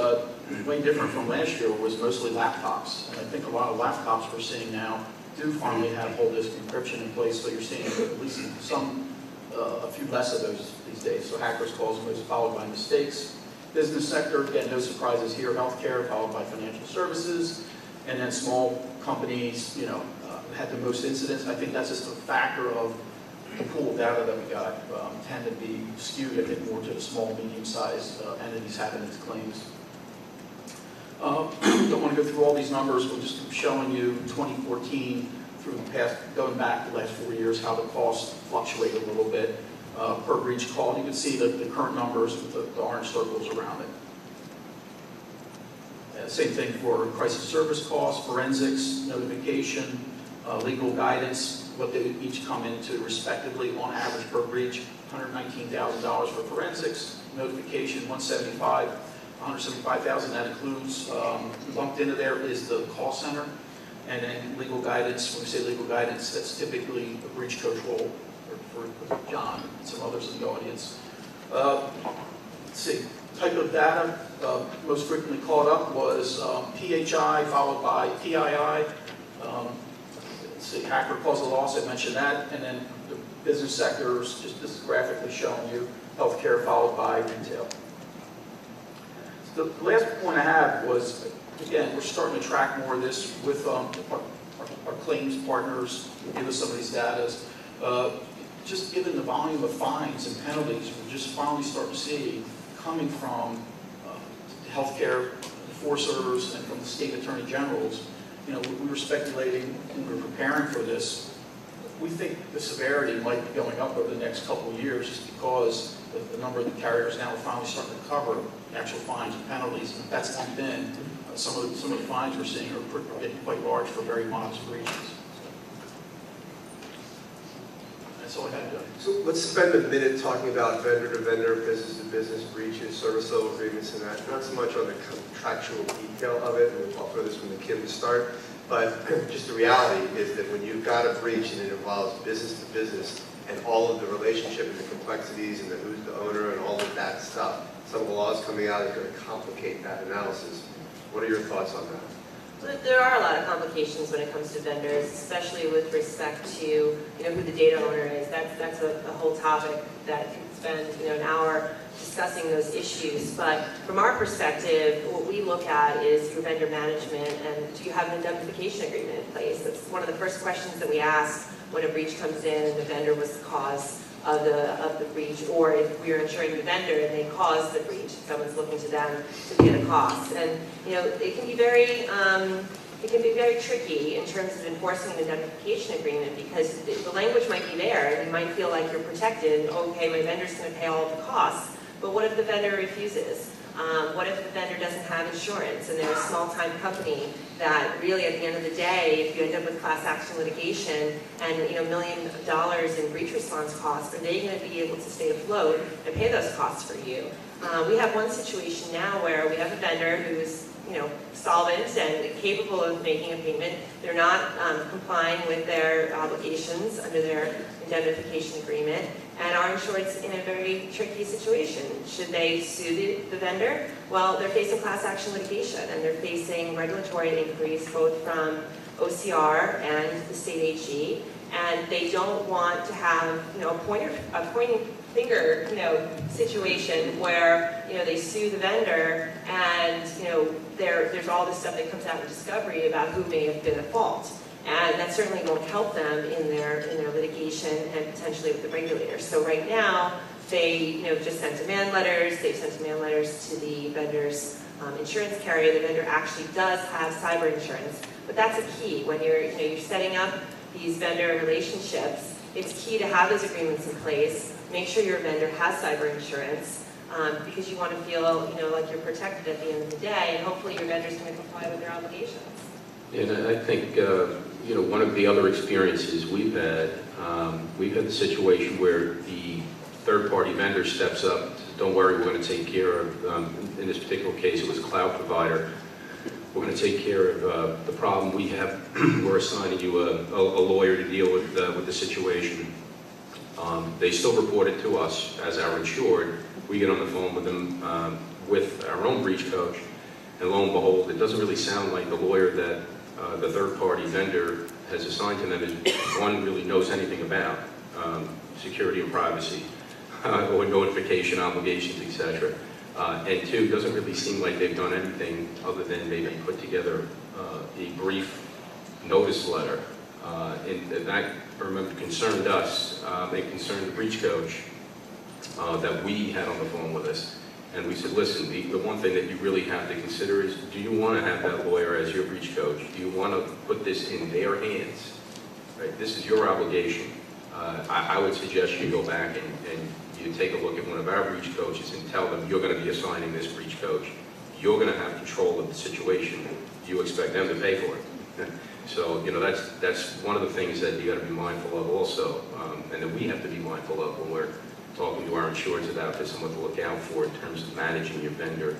way different from last year, was mostly laptops. And I think a lot of laptops we're seeing now do finally have whole disk encryption in place, so you're seeing at least a few less of those these days. So hackers calls most, followed by mistakes. Business sector, again, no surprises here. Healthcare, followed by financial services, and then small companies, had the most incidents. I think that's just a factor of the pool of data that we got tend to be skewed, I think, more to the small, medium-sized entities having these claims. Don't want to go through all these numbers. We're just showing you 2014 through the past, going back the last 4 years, how the costs fluctuate a little bit per breach call. You can see the current numbers with the orange circles around it. Same thing for crisis service costs, forensics, notification, legal guidance, what they each come into respectively on average per breach. $119,000 for forensics, notification $175,000. That includes, lumped into there is the call center. And then legal guidance, when we say legal guidance, that's typically a breach coach role for John and some others in the audience. Let's see, type of data most frequently caught up was PHI followed by PII. Let's see, hacker cause of loss, I mentioned that. And then the business sectors, just this is graphically showing you, healthcare followed by retail. So the last point I had was, again, we're starting to track more of this with our claims partners who give us some of these data. Just given the volume of fines and penalties, we're just finally starting to see coming from healthcare enforcers and from the state attorney generals. We were speculating when we were preparing for this. We think the severity might be going up over the next couple of years just because the number of the carriers now are finally starting to cover actual fines and penalties. And that's lumped in. Some of the fines we're seeing are getting quite large for very modest breaches. That's all I had, Joe. So let's spend a minute talking about vendor-to-vendor, business-to-business breaches, service level agreements and that. Not so much on the contractual detail of it, and I'll throw this one to Kim to start, but just the reality is that when you've got a breach and it involves business-to-business and all of the relationship and the complexities and the who's the owner and all of that stuff, some of the laws coming out is going to complicate that analysis. What are your thoughts on that? There are a lot of complications when it comes to vendors, especially with respect to who the data owner is. That's a whole topic that can spend an hour discussing those issues. But from our perspective, what we look at is your vendor management and do you have an indemnification agreement in place? That's one of the first questions that we ask when a breach comes in and the vendor was the cause of the breach, or if we are insuring the vendor and they caused the breach, someone's looking to them to pay the cost. And it can be very tricky in terms of enforcing the indemnification agreement because the language might be there and you might feel like you're protected. Okay, my vendor's going to pay all of the costs, but what if the vendor refuses? What if the vendor doesn't have insurance and they're a small-time company that really at the end of the day, if you end up with class action litigation and $1 million in breach response costs, are they going to be able to stay afloat and pay those costs for you? We have one situation now where we have a vendor who's solvent and capable of making a payment. They're not complying with their obligations under their indemnification agreement and are insured in a very tricky situation. Should they sue the vendor? Well, they're facing class action litigation and they're facing regulatory inquiries both from OCR and the state AG, and they don't want to have a pointing finger situation where they sue the vendor and there's all this stuff that comes out in discovery about who may have been at fault. And that certainly won't help them in their litigation and potentially with the regulators. So right now, they just sent demand letters. They've sent demand letters to the vendor's insurance carrier. The vendor actually does have cyber insurance, but that's a key when you're setting up these vendor relationships. It's key to have those agreements in place. Make sure your vendor has cyber insurance because you want to feel like you're protected at the end of the day, and hopefully your vendor's going to comply with their obligations. And I think, one of the other experiences we've had the situation where the third-party vendor steps up, don't worry, we're going to take care of, in this particular case, it was a cloud provider, we're going to take care of the problem we have, we're assigning you a lawyer to deal with the situation. They still report it to us as our insured. We get on the phone with them with our own breach coach, and lo and behold, it doesn't really sound like the lawyer that the third-party vendor has assigned to them is one really knows anything about security and privacy or notification obligations, etc. And two, doesn't really seem like they've done anything other than maybe put together a brief notice letter. And that, I remember, concerned us. It concerned the breach coach that we had on the phone with us. And we said, listen, the one thing that you really have to consider is, do you want to have that lawyer as your breach coach? Do you want to put this in their hands? Right? This is your obligation. I would suggest you go back and you take a look at one of our breach coaches and tell them you're going to be assigning this breach coach. You're going to have control of the situation. You expect them to pay for it. So, that's one of the things that you got to be mindful of also, and that we have to be mindful of when we're talking to our insureds about this and what to look out for in terms of managing your vendor,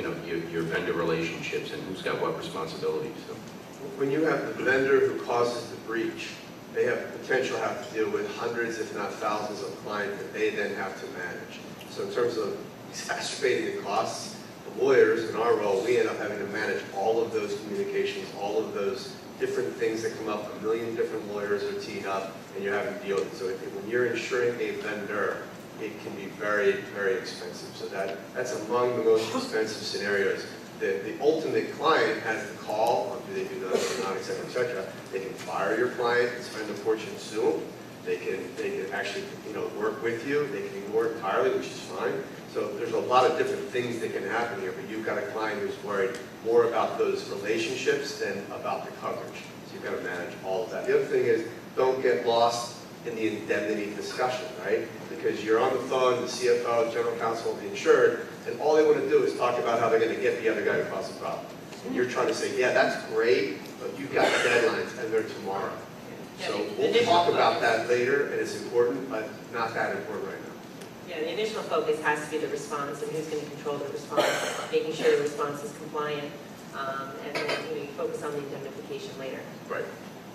your vendor relationships and who's got what responsibilities. So. When you have the vendor who causes the breach, they have the potential to have to deal with hundreds, if not thousands, of clients that they then have to manage. So in terms of exacerbating the costs, the lawyers, in our role, we end up having to manage all of those communications, all of those different things that come up. A million different lawyers are teed up, and you're having to deal with it. So when you're insuring a vendor, it can be very, very expensive. So that's among the most expensive scenarios. The ultimate client has the call on do they do those or not, et cetera, et cetera. They can fire your client and spend a fortune and sue them. They can actually work with you. They can ignore it entirely, which is fine. So there's a lot of different things that can happen here, but you've got a client who's worried more about those relationships than about the coverage. So you've got to manage all of that. The other thing is, don't get lost in the indemnity discussion, right? Because you're on the phone, the CFO, general counsel, the insured, and all they want to do is talk about how they're going to get the other guy who caused the problem. And you're trying to say, yeah, that's great, but you've got deadlines and they're tomorrow. Yeah, So the we'll initial talk about focus- that later, and it's important, but not that important right now. Yeah, the initial focus has to be the response and who's going to control the response, making sure the response is compliant, and then you focus on the indemnification later. Right,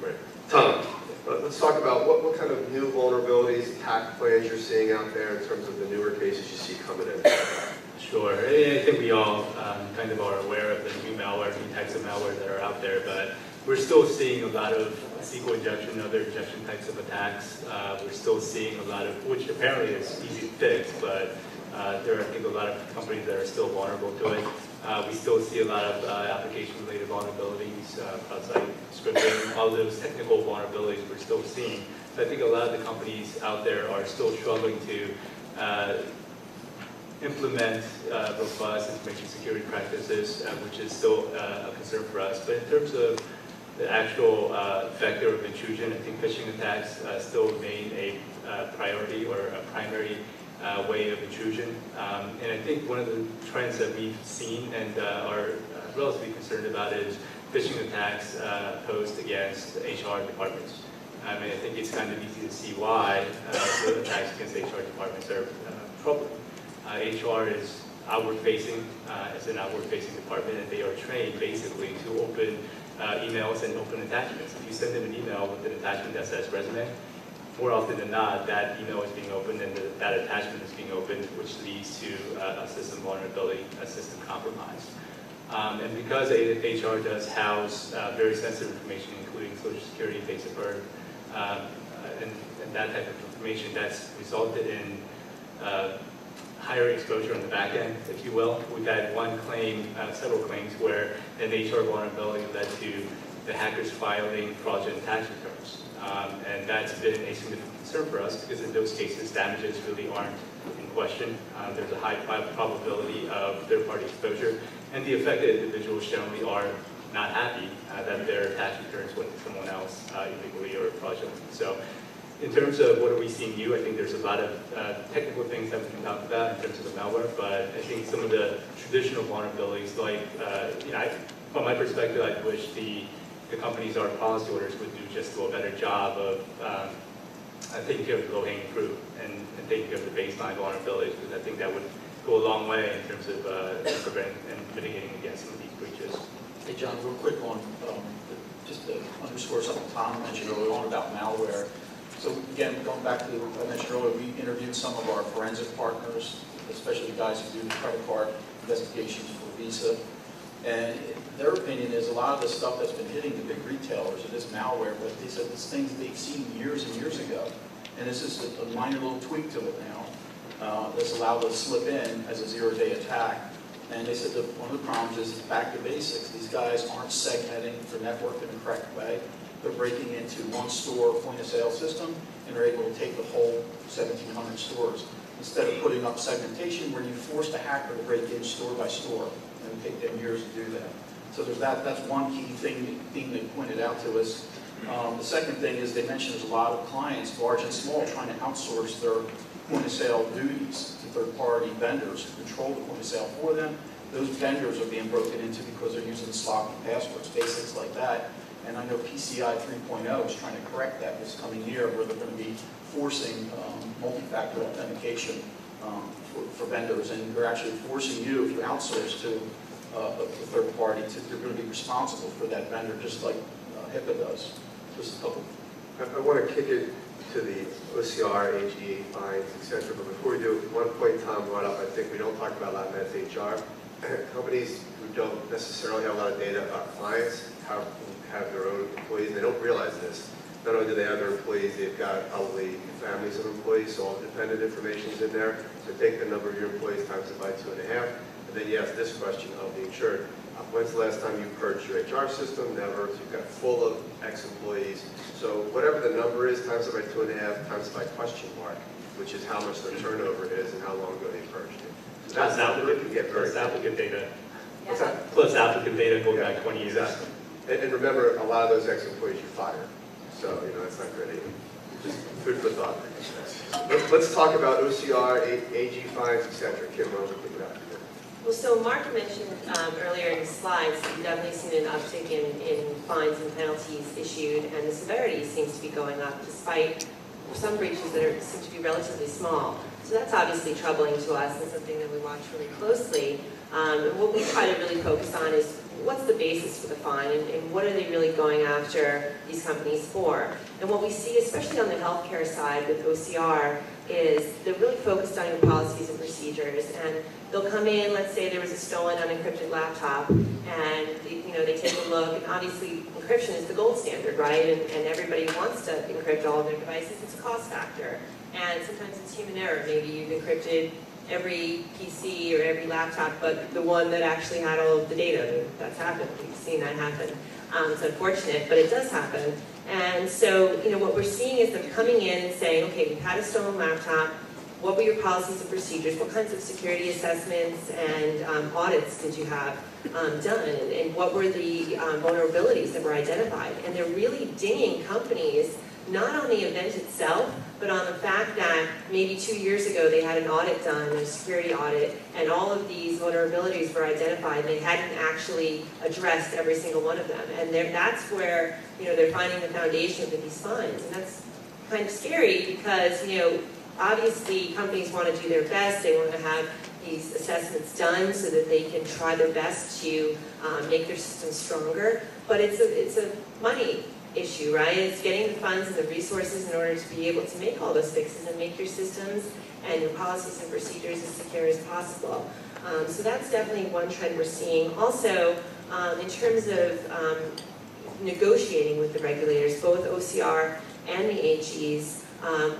right. Tom, let's talk about what kind of new vulnerabilities, attack plans you're seeing out there in terms of the newer cases you see coming in. Sure. I think we all kind of are aware of the new malware, new types of malware that are out there, but we're still seeing a lot of SQL injection, other injection types of attacks. We're still seeing a lot of, which apparently is easy to fix, but there are, I think, a lot of companies that are still vulnerable to it. We still see a lot of application-related vulnerabilities, outside scripting, all those technical vulnerabilities we're still seeing. So I think a lot of the companies out there are still struggling to implement robust information security practices, which is still a concern for us. But in terms of the actual vector of intrusion, I think phishing attacks still remain a priority or a primary way of intrusion. And I think one of the trends that we've seen and are relatively concerned about is phishing attacks posed against HR departments. I mean, I think it's kind of easy to see why the attacks against HR departments are troubling. HR is outward-facing, as an outward-facing department, and they are trained basically to open emails and open attachments. If you send them an email with an attachment that says resume, more often than not, that email is being opened and that attachment is being opened, which leads to a system vulnerability, a system compromise. And because HR does house very sensitive information, including Social Security, dates of birth, and that type of information, that's resulted in higher exposure on the back end, if you will. We've had one claim, several claims, where an HR vulnerability led to the hackers filing fraudulent tax returns. And that's been a significant concern for us because in those cases, damages really aren't in question. There's a high probability of third-party exposure, and the affected individuals generally are not happy that their tax returns went to someone else illegally or fraudulently. So in terms of what are we seeing new, I think there's a lot of technical things that we can talk about in terms of the malware, but I think some of the traditional vulnerabilities, like, from my perspective, I wish the companies, our policy holders, would do just a better job of taking care of the low-hanging fruit and taking care of the baseline vulnerabilities, because I think that would go a long way in terms of preventing and mitigating against some of these breaches. Hey, John, real quick on, just to underscore something Tom mentioned earlier on about malware. So again, going back to, I mentioned earlier, we interviewed some of our forensic partners, especially the guys who do the credit card investigations for Visa. And their opinion is a lot of the stuff that's been hitting the big retailers, it is malware, but they said it's things they've seen years and years ago. And this is a minor little tweak to it now that's allowed to slip in as a zero-day attack. And they said that one of the problems is back to basics. These guys aren't segmenting their network in the correct way. They're breaking into one store point-of-sale system, and they're able to take the whole 1,700 stores. Instead of putting up segmentation where you force the hacker to break in store by store, and it take them years to do that. So there's that's one key thing they pointed out to us. The second thing is they mentioned there's a lot of clients, large and small, trying to outsource their point-of-sale duties to third-party vendors who control the point-of-sale for them. Those vendors are being broken into because they're using sloppy passwords, basics like that. And I know PCI 3.0 is trying to correct that this coming year, where they're going to be forcing multi-factor authentication for vendors, and they're actually forcing you, if you outsource to a third party, they're going to be responsible for that vendor, just like HIPAA does. Just a couple. I want to kick it to the OCR, AG, fines, etc. But before we do, one point Tom brought up, I think we don't talk about a lot, and that's HR. Companies who don't necessarily have a lot of data about clients have their own employees, and they don't realize this. Not only do they have their employees, they've got probably families of employees, so all dependent information is in there. So take the number of your employees times it by 2.5, and then you ask this question of the insured. When's the last time you purged your HR system? Never. So you've got full of X employees. So whatever the number is, times it by 2.5, times it by question mark, which is how much their turnover is and how long ago they purged it. So that's applicant, can get very applicant data. What's that? Plus applicant data going back 20 years. Exactly. And remember, a lot of those ex-employees you fire. So, that's not great either. Just food for thought. Let's talk about OCR, AG fines, etc. Kim, why don't we kick it out? Well, so Mark mentioned earlier in his slides, you've definitely seen an uptick in fines and penalties issued, and the severity seems to be going up despite some breaches that seem to be relatively small. So that's obviously troubling to us and something that we watch really closely. And what we try to really focus on is what's the basis for the fine and what are they really going after these companies for? And what we see, especially on the healthcare side with OCR, is they're really focused on your policies and procedures. And they'll come in, let's say there was a stolen unencrypted laptop, and they take a look, and obviously encryption is the gold standard, right? And everybody wants to encrypt all of their devices. It's a cost factor. And sometimes it's human error. Maybe you've encrypted every PC or every laptop, but the one that actually had all of the data. That's happened. We've seen that happen. It's unfortunate, but it does happen. And so, what we're seeing is them coming in and saying, okay, you've had a stolen laptop. What were your policies and procedures? What kinds of security assessments and audits did you have done? And what were the vulnerabilities that were identified? And they're really dinging companies, not on the event itself, but on the fact that maybe 2 years ago they had an audit done, a security audit, and all of these vulnerabilities were identified. They hadn't actually addressed every single one of them. And that's where they're finding the foundation for these fines. And that's kind of scary because obviously companies want to do their best. They want to have these assessments done so that they can try their best to make their systems stronger. But it's a money issue, right? It's getting the funds and the resources in order to be able to make all those fixes and make your systems and your policies and procedures as secure as possible. So that's definitely one trend we're seeing. Also, in terms of negotiating with the regulators, both OCR and the AGs,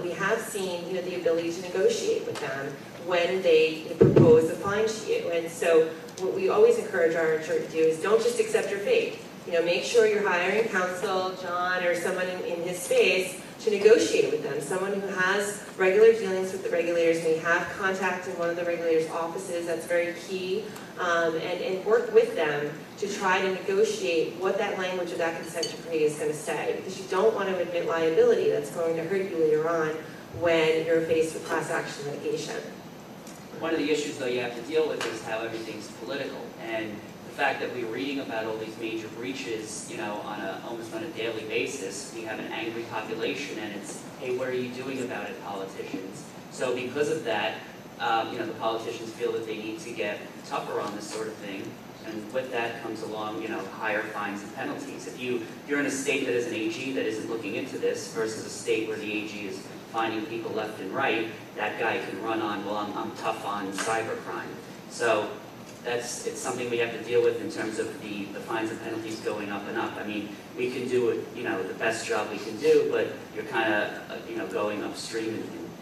we have seen the ability to negotiate with them when they propose a fine to you. And so what we always encourage our insurer to do is don't just accept your fate. Make sure you're hiring counsel, John, or someone in his space to negotiate with them, someone who has regular dealings with the regulators, may have contact in one of the regulators' offices, that's very key, and work with them to try to negotiate what that language of that consent decree is going to say, because you don't want to admit liability that's going to hurt you later on when you're faced with class action litigation. One of the issues, though, you have to deal with is how everything's political, and the fact that we're reading about all these major breaches, almost on a daily basis. We have an angry population, and it's, hey, what are you doing about it, politicians? So because of that, the politicians feel that they need to get tougher on this sort of thing, and with that comes along, higher fines and penalties. If you're in a state that is an AG that isn't looking into this versus a state where the AG is finding people left and right, that guy can run on, well, I'm tough on cybercrime. So it's something we have to deal with in terms of the fines and penalties going up and up. I mean, we can do it, the best job we can do, but you're kind of, going upstream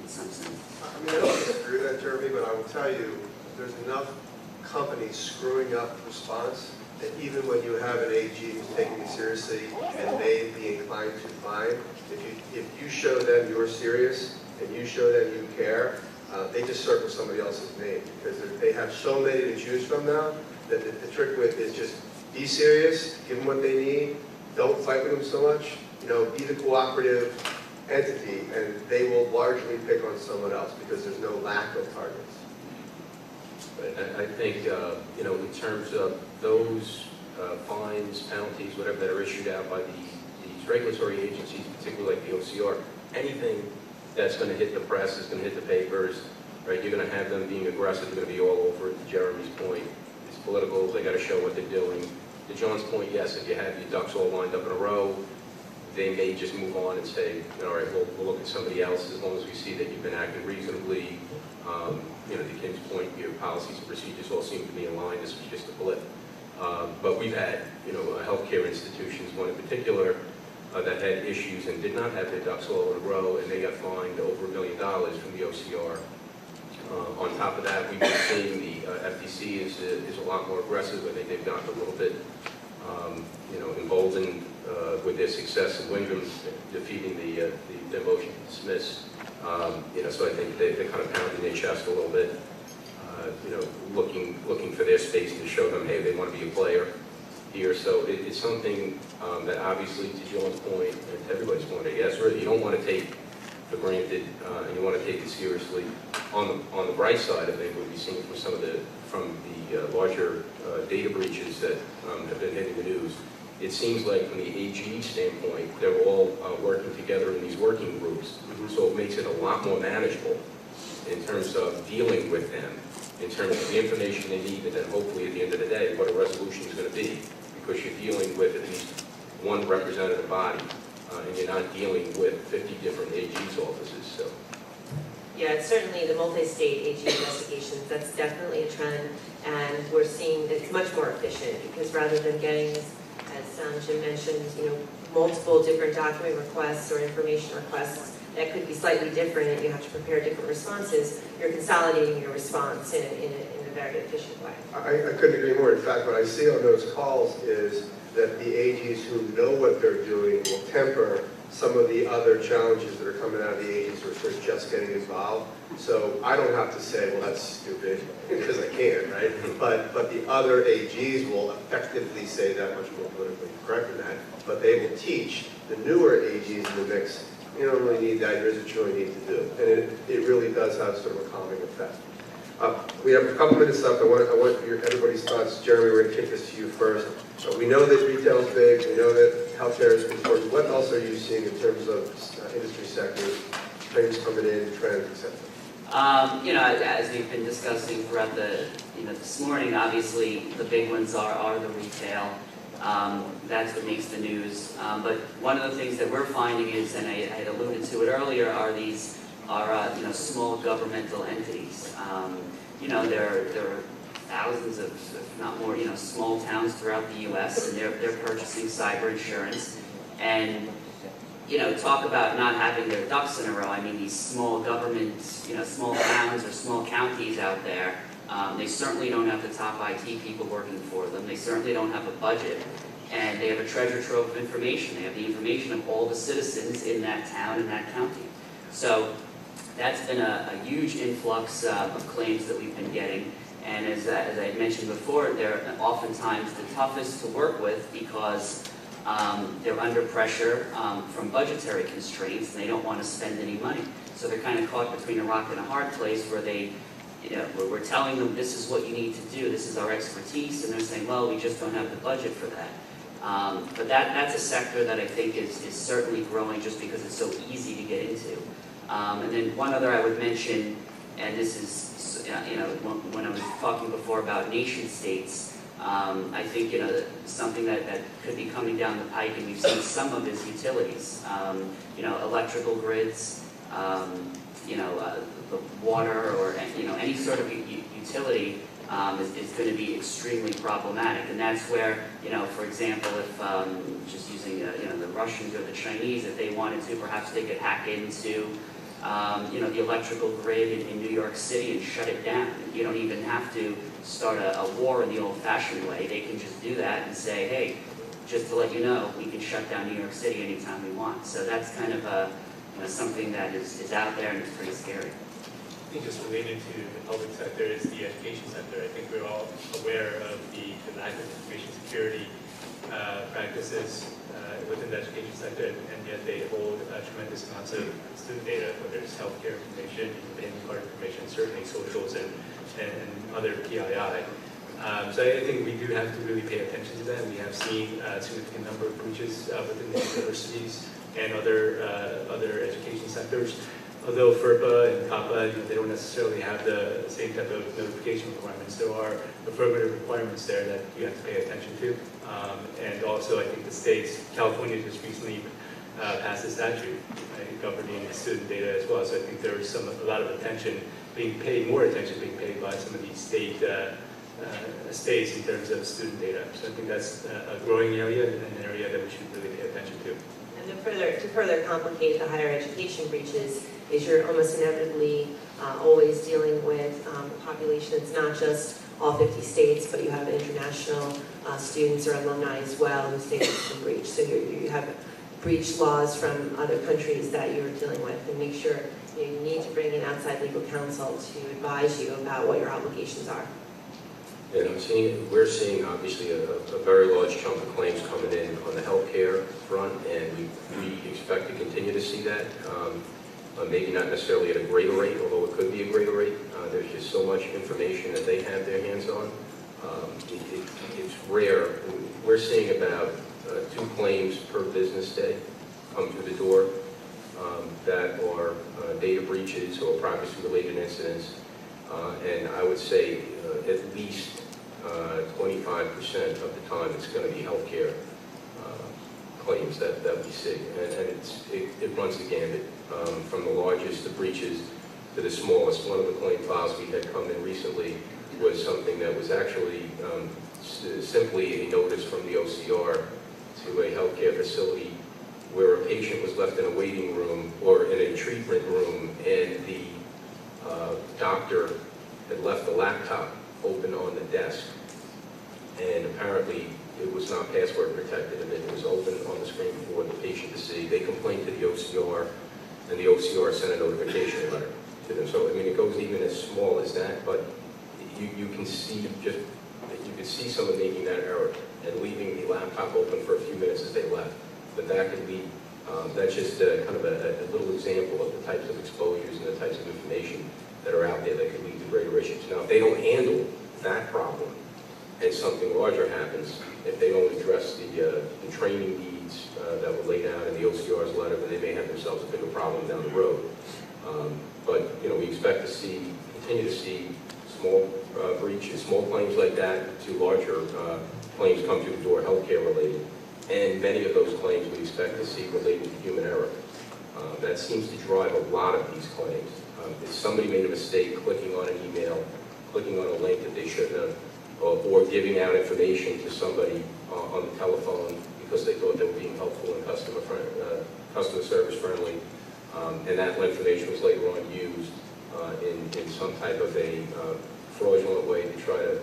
in some sense. I mean, I don't disagree with that, Jeremy, but I will tell you, there's enough companies screwing up response that even when you have an AG who's taking it seriously and may be inclined to fine, if you show them you're serious and you show them you care, they just circle somebody else's name because they have so many to choose from now that the trick with is just be serious, give them what they need, don't fight with them so much, be the cooperative entity, and they will largely pick on someone else because there's no lack of targets. But I think, in terms of those fines, penalties, whatever that are issued out by these regulatory agencies, particularly like the OCR, anything that's going to hit the press is going to hit the papers, right? You're going to have them being aggressive. They're going to be all over it. To Jeremy's point, it's political. They got to show what they're doing. To John's point, yes, if you have your ducks all lined up in a row, they may just move on and say, all right, we'll look at somebody else as long as we see that you've been acting reasonably. To Kim's point, your policies and procedures all seem to be in line. This was just a blip. But we've had, healthcare institutions, one in particular, that had issues and did not have their ducks all in a row, and they got fined over $1 million from the OCR. On top of that, we've been seeing the FTC is a lot more aggressive. I think they've gotten a little bit, emboldened with their success in Wyndham defeating the motion to dismiss. So I think they're kind of pounding their chest a little bit, looking for their space to show them, hey, they want to be a player here. So it's something that obviously, to John's point, and to everybody's point, I guess, really, you don't want to take granted, and you want to take it seriously. On the bright side, I think what we've seen from the larger data breaches that have been hitting the news, it seems like from the AG standpoint, they're all working together in these working groups. So it makes it a lot more manageable in terms of dealing with them, in terms of the information they need, and then hopefully at the end of the day, what a resolution is going to be. Because you're dealing with at least one representative body, and you're not dealing with 50 different AG's offices. So. Yeah, it's certainly the multi-state AG investigations, that's definitely a trend, and we're seeing that it's much more efficient, because rather than getting, as Jim mentioned, multiple different document requests or information requests that could be slightly different, and you have to prepare different responses, you're consolidating your response in a very efficient way. I couldn't agree more. In fact, what I see on those calls is that the AGs who know what they're doing will temper some of the other challenges that are coming out of the AGs who are just getting involved. So I don't have to say, well, that's stupid, because I can't, right? But the other AGs will effectively say that, much more politically correct than that, but they will teach the newer AGs in the mix, you don't really need that, here's what you really need to do. And it really does have sort of a calming effect. We have a couple minutes left. I want everybody's thoughts. Jeremy, we're going to kick this to you first. We know that retail is big. We know that healthcare is important. What else are you seeing in terms of industry sectors, claims coming in, trends, etc.? As we've been discussing throughout this morning, obviously the big ones are the retail. That's what makes the news. But one of the things that we're finding is, and I had alluded to it earlier, are these small governmental entities. There are thousands of, if not more, small towns throughout the U.S. and they're purchasing cyber insurance. And talk about not having their ducks in a row. I mean, these small government, small towns or small counties out there, they certainly don't have the top IT people working for them. They certainly don't have a budget. And they have a treasure trove of information. They have the information of all the citizens in that town and that county. So that's been a huge influx of claims that we've been getting. And as I mentioned before, they're oftentimes the toughest to work with because they're under pressure from budgetary constraints, and they don't want to spend any money. So they're kind of caught between a rock and a hard place where where we're telling them this is what you need to do, this is our expertise, and they're saying, well, we just don't have the budget for that. But that's a sector that I think is certainly growing just because it's so easy to get into. And then one other I would mention, and this is, when I was talking before about nation states, I think, something that could be coming down the pike, and we've seen some of is utilities. Electrical grids, the water, or, any sort of utility is going to be extremely problematic. And that's where, for example, if, just using, the Russians or the Chinese, if they wanted to, perhaps they could hack into the electrical grid in New York City and shut it down. You don't even have to start a war in the old-fashioned way. They can just do that and say, hey, just to let you know, we can shut down New York City anytime we want. So that's kind of something that is out there, and it's pretty scary. I think just related to the public sector is the education sector. I think we're all aware of the lack of information security practices within the education sector, and yet they hold tremendous amounts of student data, whether it's healthcare information, payment card information, certainly socials and other PII. So I think we do have to really pay attention to that. We have seen a significant number of breaches within the universities and other education sectors. Although FERPA and CAPA, they don't necessarily have the same type of notification requirements, there are affirmative requirements there that you have to pay attention to. And also, I think the states, California just recently passed a statute governing student data as well. So I think there is a lot of attention being paid, more attention being paid by some of these states in terms of student data. So I think that's a growing area and an area that we should really pay attention to. And to further complicate the higher education breaches is you're almost inevitably always dealing with a population that's not just all 50 states, but you have international students or alumni as well whose data has been breached. So you have breached laws from other countries that you're dealing with, and make sure you need to bring in outside legal counsel to advise you about what your obligations are. Yeah, we're seeing obviously a very large chunk of claims coming in on the healthcare front, and we expect to continue to see that. maybe not necessarily at a greater rate, although it could be a greater rate. There's just so much information that they have their hands on. It's rare. We're seeing about 2 claims per business day come through the door that are data breaches or privacy-related incidents. And I would say at least 25% of the time it's going to be healthcare claims that we see. And it runs the gambit from the largest, the breaches, to the smallest. One of the claim files we had come in recently was something that was actually simply a notice from the OCR to a healthcare facility where a patient was left in a waiting room or in a treatment room, and the doctor had left the laptop open on the desk, and apparently it was not password protected, and it was open on the screen for the patient to see. They complained to the OCR, and the OCR sent a notification letter to them. So, I mean, it goes even as small as that, but you can see someone making that error and leaving the laptop open for a few minutes as they left. But that could be, that's just kind of a little example of the types of exposures and the types of information that are out there that could lead to greater issues. Now, if they don't handle that problem and something larger happens, if they don't address the training needs that were laid out in the OCR's letter, then they may have themselves a bigger problem down the road. But, you know, we expect to continue to see small breaches, small claims like that, to larger claims come through the door, healthcare related. And many of those claims we expect to see related to human error. That seems to drive a lot of these claims. If somebody made a mistake clicking on an email, clicking on a link that they shouldn't have, or giving out information to somebody on the telephone because they thought they were being helpful and customer service friendly, and that information was later on used in some type of a fraudulent way to try to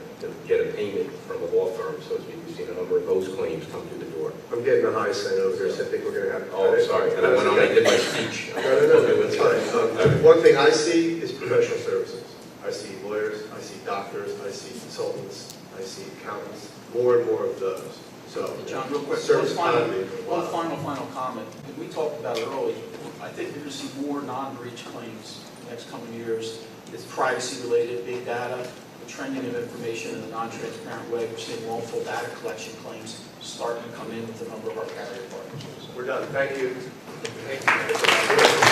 get a payment from a law firm. So as we've seen a number of those claims come through the door. I'm getting a high sign over here, so I think we're going to have to. Oh, sorry. And I went on, I did my speech. No, that's fine. One thing I see is professional services. I see lawyers, I see doctors, I see consultants, I see accountants, more and more of those. So, John, real quick, service economy. one final comment. We talked about it earlier. I think we're going to see more non-breach claims in the next coming years. It's privacy-related, big data, the trending of information in a non-transparent way. We're seeing wrongful data collection claims starting to come in with a number of our carrier partners. We're done. Thank you. Thank you.